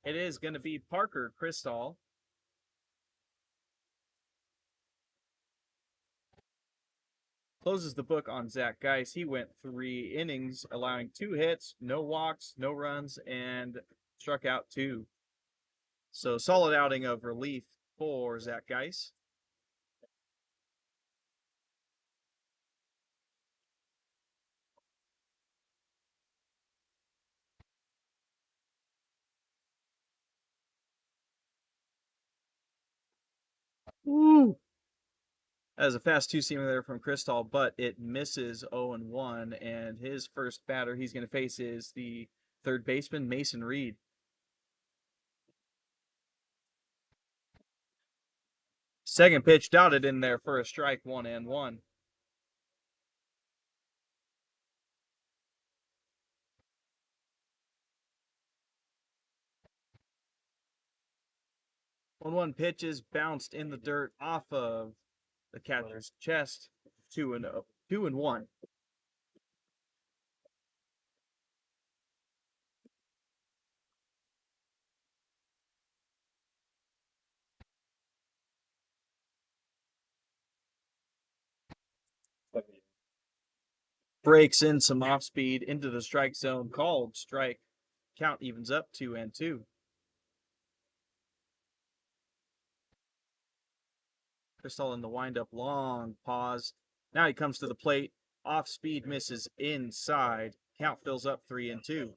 It is going to be Parker Crystal. Closes the book on Zach Geis. He went 3 innings, allowing 2 hits, no walks, no runs, and struck out 2. So solid outing of relief for Zach Geis. Woo! That is a fast 2-seamer there from Crystal, but it misses 0-1, and his first batter he's going to face is the third baseman, Mason Reed. Second pitch dotted in there for a strike, 1-1. 1-1 pitches bounced in the dirt off of the catcher's chest. 2-0. 2-1. Breaks in some off speed into the strike zone, called strike. Count evens up 2-2. Crystal in the windup, long pause. Now he comes to the plate. Off speed misses inside. Count fills up 3-2.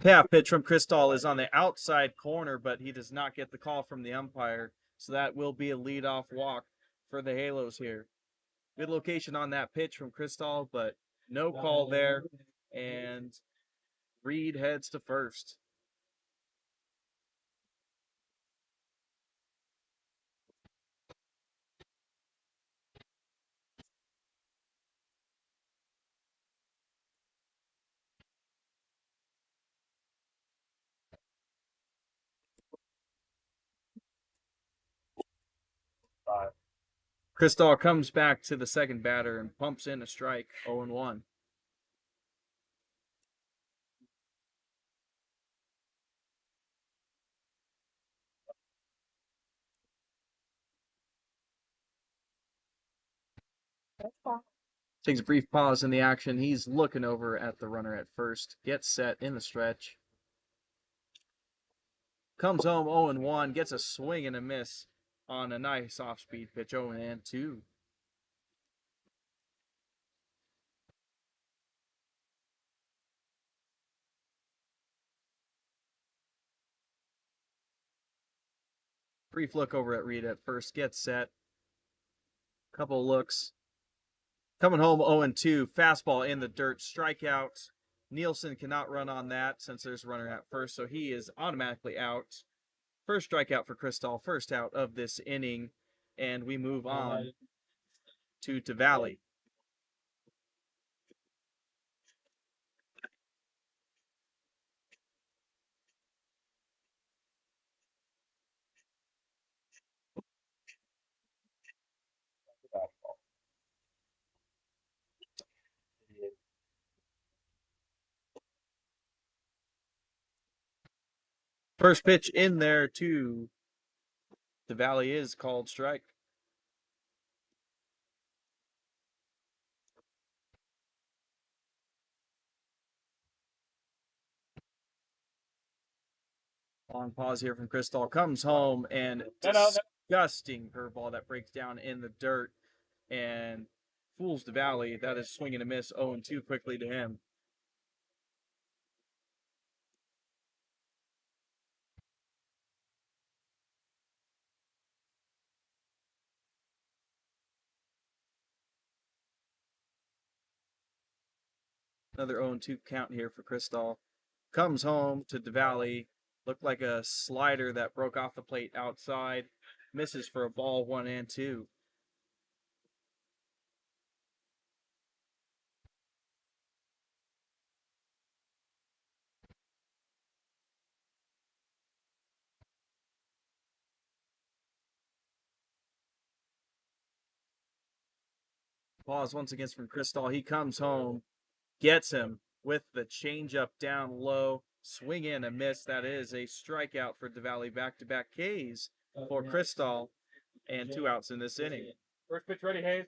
Payoff pitch from Crystal is on the outside corner, but he does not get the call from the umpire. So that will be a leadoff walk for the Halos here. Good location on that pitch from Crystal, but no call there. And Reed heads to first. Crystal comes back to the second batter and pumps in a strike, 0-1. Takes a brief pause in the action. He's looking over at the runner at first. Gets set in the stretch. Comes home 0-1. Gets a swing and a miss on a nice off-speed pitch, 0-2. Brief look over at Reed at first. Gets set. Couple looks. Coming home 0-2. Fastball in the dirt. Strikeout. Nielsen cannot run on that since there's a runner at first, so he is automatically out. First strikeout for Crystal, first out of this inning, and we move on to Valley. First pitch in there to Valley is called strike. Long pause here from Crystal. Comes home and disgusting curveball that breaks down in the dirt and fools Valley. That is swing and a miss, 0-2 quickly to him. Another 0-2 count here for Crystal. Comes home to Valley. Looked like a slider that broke off the plate outside. Misses for a ball, 1-2. Pause once again from Crystal. He comes home, gets him with the changeup down low, swing in a miss. That is a strikeout for DeValley. Back-to-back Ks for Crystal, and 2 outs in this inning. First pitch ready, Hayes.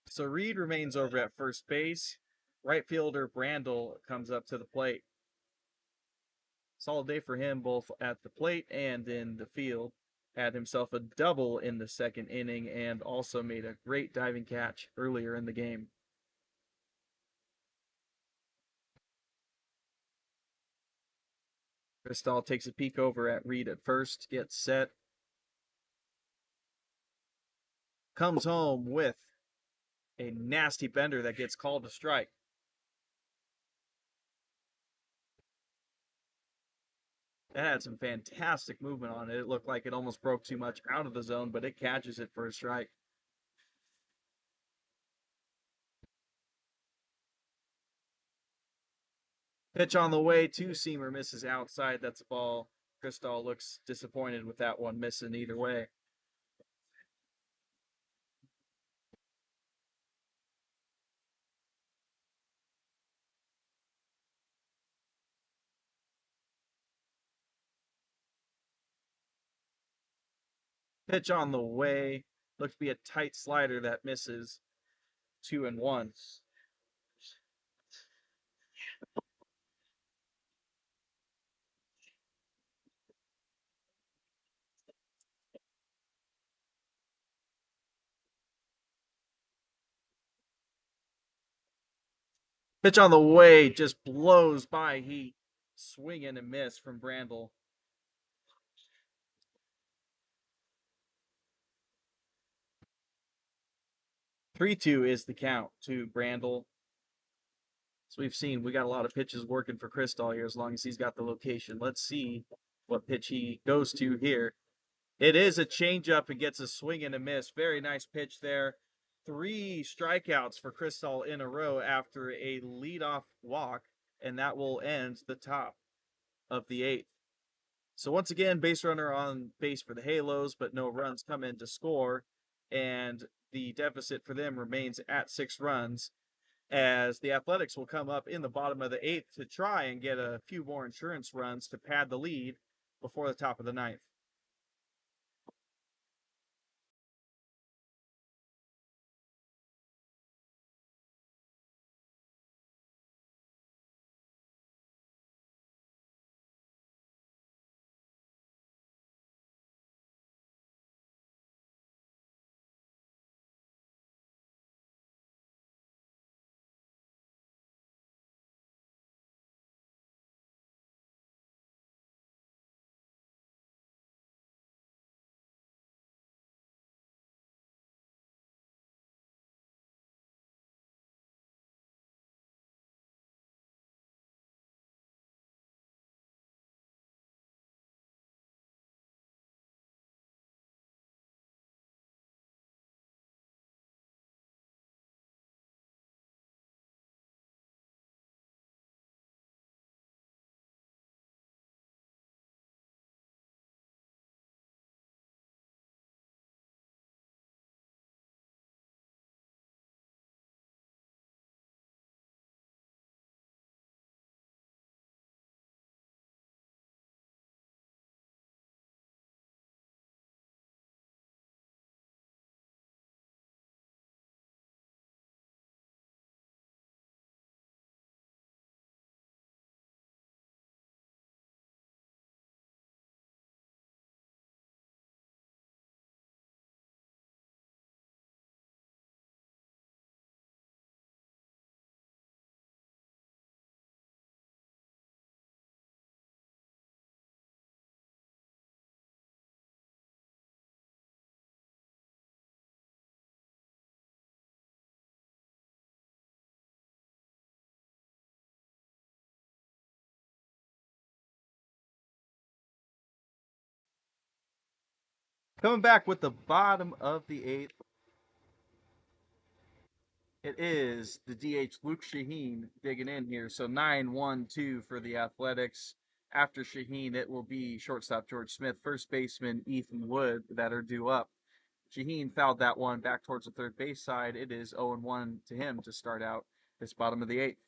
So Reed remains over at first base. Right fielder Brandel comes up to the plate. Solid day for him both at the plate and in the field. Had himself a double in the second inning and also made a great diving catch earlier in the game. Cristal takes a peek over at Reed at first, gets set, comes home with a nasty bender that gets called a strike. That had some fantastic movement on it. It looked like it almost broke too much out of the zone, but it catches it for a strike. Pitch on the way, two-seamer misses outside. That's a ball. Cristal looks disappointed with that one missing either way. Pitch on the way. Looks to be a tight slider that misses. 2-1. Pitch on the way just blows by Heat. Swing and a miss from Brandel. 3-2 is the count to Brandel. So we've seen we got a lot of pitches working for Cristal here as long as he's got the location. Let's see what pitch he goes to here. It is a changeup and gets a swing and a miss. Very nice pitch there. 3 strikeouts for Cristal in a row after a leadoff walk, and that will end the top of the 8th. So once again, base runner on base for the Halos, but no runs come in to score, and the deficit for them remains at 6 runs, as the Athletics will come up in the bottom of the 8th to try and get a few more insurance runs to pad the lead before the top of the 9th. Coming back with the bottom of the 8th, it is the DH Luke Shaheen digging in here. So 9-1-2 for the Athletics. After Shaheen, it will be shortstop George Smith, first baseman Ethan Wood that are due up. Shaheen fouled that one back towards the third base side. It is 0-1 to him to start out this bottom of the eighth.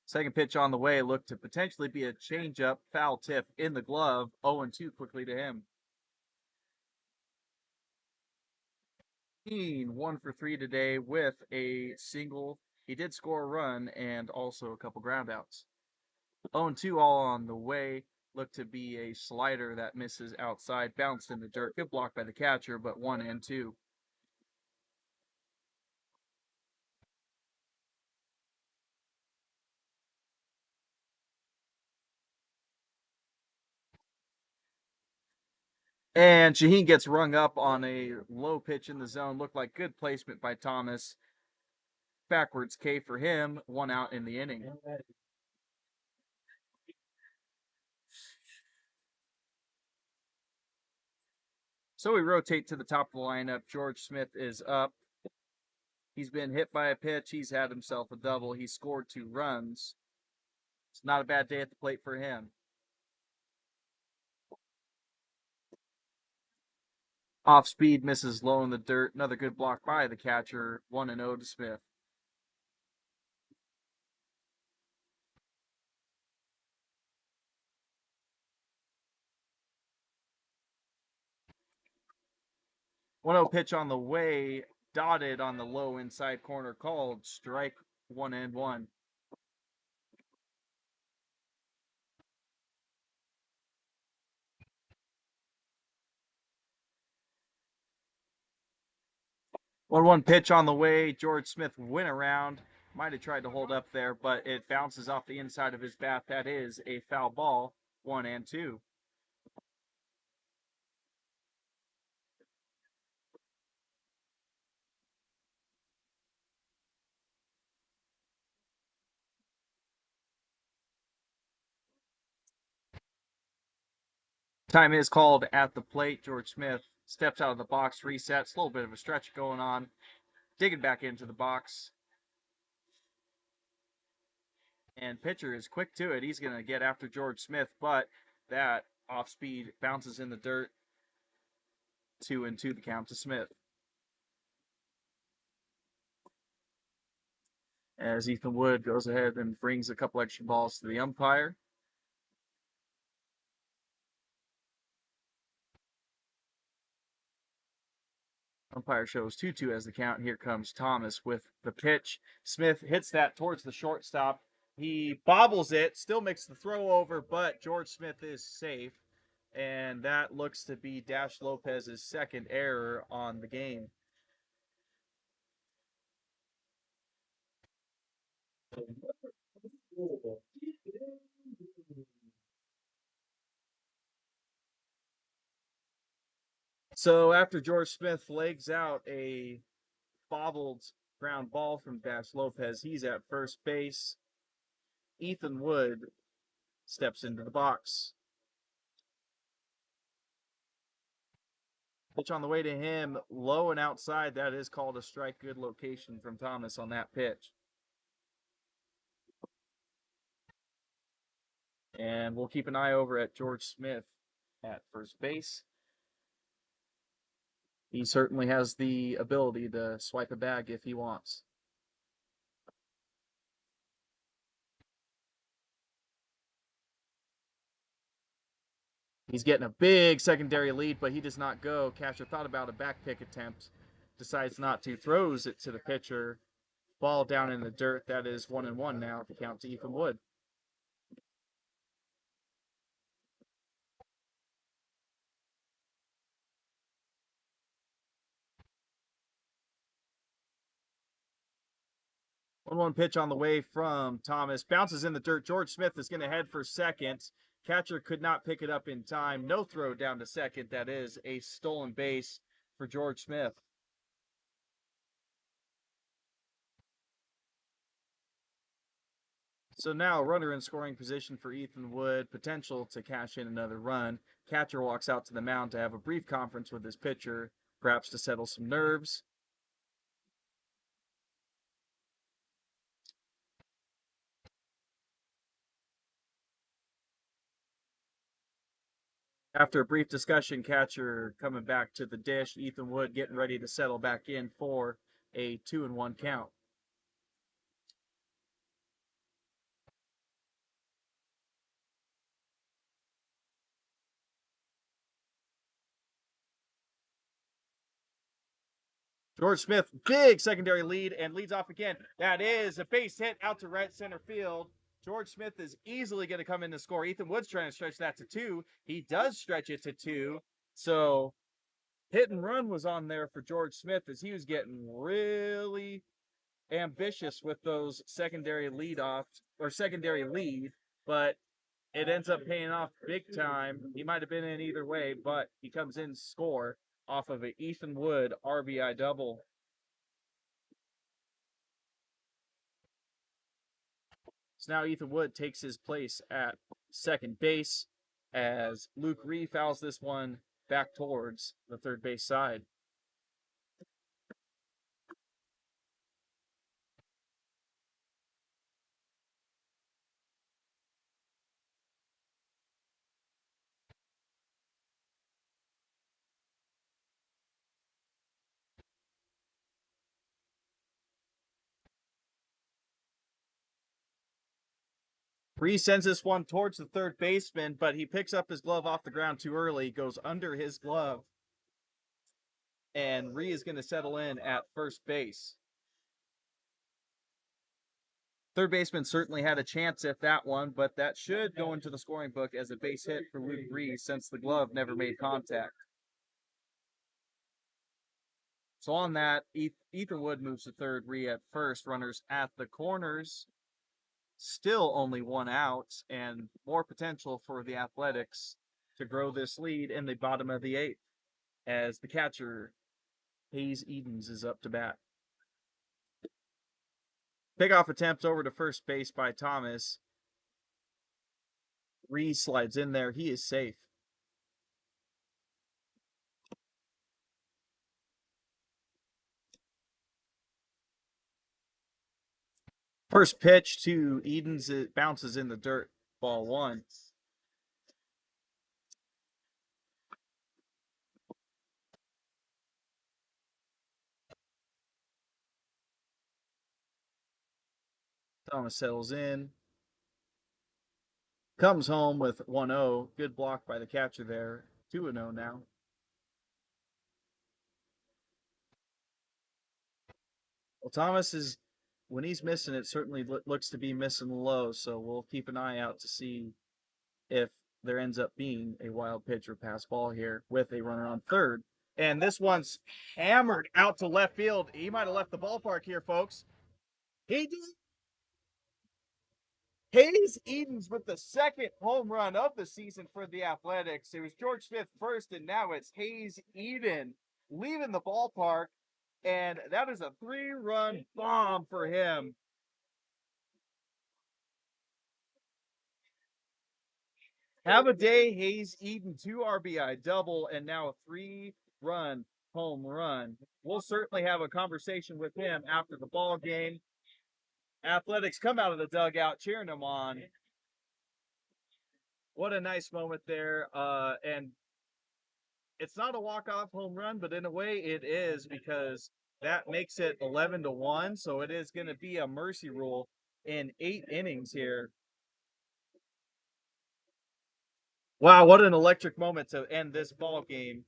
Second pitch on the way looked to potentially be a changeup, foul tip in the glove. 0-2 quickly to him. 1 for 3 today with a single. He did score a run and also a couple groundouts. 0-2 all on the way. Looked to be a slider that misses outside, bounced in the dirt. Good block by the catcher, but 1-2. And Shaheen gets rung up on a low pitch in the zone. Looked like good placement by Thomas. Backwards K for him. 1 out in the inning. So we rotate to the top of the lineup. George Smith is up. He's been hit by a pitch. He's had himself a double. He scored 2 runs. It's not a bad day at the plate for him. Off speed, misses low in the dirt. Another good block by the catcher. 1-0 to Smith. One 0 pitch on the way, dotted on the low inside corner, called strike 1-1. One pitch on the way. George Smith went around. Might have tried to hold up there, but it bounces off the inside of his bat. That is a foul ball. 1-2. Time is called at the plate. George Smith steps out of the box, resets. A little bit of a stretch going on. Digging back into the box. And pitcher is quick to it. He's going to get after George Smith, but that off speed bounces in the dirt. 2-2 the count to Smith. As Ethan Wood goes ahead and brings a couple extra balls to the umpire. Umpire shows 2-2 as the count. Here comes Thomas with the pitch. Smith hits that towards the shortstop. He bobbles it, still makes the throw over, but George Smith is safe. And that looks to be Dash Lopez's second error on the game. So after George Smith legs out a bobbled ground ball from Dash Lopez, he's at first base. Ethan Wood steps into the box. Pitch on the way to him, low and outside. That is called a strike. Good location from Thomas on that pitch. And we'll keep an eye over at George Smith at first base. He certainly has the ability to swipe a bag if he wants. He's getting a big secondary lead, but he does not go. Catcher thought about a back pick attempt, decides not to, throws it to the pitcher. Ball down in the dirt. That is 1-1 now. The count to Ethan Wood. One pitch on the way from Thomas. Bounces in the dirt. George Smith is going to head for second. Catcher could not pick it up in time. No throw down to second. That is a stolen base for George Smith. So now runner in scoring position for Ethan Wood. Potential to cash in another run. Catcher walks out to the mound to have a brief conference with his pitcher, perhaps to settle some nerves. After a brief discussion, catcher coming back to the dish. Ethan Wood getting ready to settle back in for a 2-1 count. George Smith, big secondary lead and leads off again. That is a base hit out to right center field. George Smith is easily going to come in to score. Ethan Wood's trying to stretch that to 2. He does stretch it to 2. So hit and run was on there for George Smith as he was getting really ambitious with those secondary lead, but it ends up paying off big time. He might have been in either way, but he comes in to score off of an Ethan Wood RBI double. So now Ethan Wood takes his place at second base as Luke Ree fouls this one back towards the third base side. Ree sends this one towards the third baseman, but he picks up his glove off the ground too early, goes under his glove, and Ree is going to settle in at first base. Third baseman certainly had a chance at that one, but that should go into the scoring book as a base hit for Luke Ree since the glove never made contact. So on that, Ethan Wood moves to third, Ree at first, runners at the corners. Still only 1 out and more potential for the Athletics to grow this lead in the bottom of the 8th as the catcher, Hayes Edens, is up to bat. Pickoff attempt over to first base by Thomas. Ree slides in there. He is safe. First pitch to Edens, it bounces in the dirt. Ball 1. Thomas settles in. Comes home with 1-0. Good block by the catcher there. 2-0 now. Well, Thomas is, when he's missing, it certainly looks to be missing low. So we'll keep an eye out to see if there ends up being a wild pitch or pass ball here with a runner on third. And this one's hammered out to left field. He might have left the ballpark here, folks. He did. Hayes Edens with the second home run of the season for the Athletics. It was George Smith first, and now it's Hayes Eden leaving the ballpark. And that is a 3-run bomb for him. Have a day, Hayes Eden, 2 RBI double, and now a 3-run home run. We'll certainly have a conversation with him after the ball game. Athletics come out of the dugout cheering him on. What a nice moment there. And it's not a walk-off home run, but in a way it is, because that makes it 11-1. So it is going to be a mercy rule in 8 innings here. Wow, what an electric moment to end this ball game.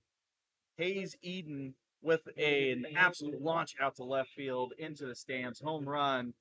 Hayes Eden with an absolute launch out to left field into the stands, home run.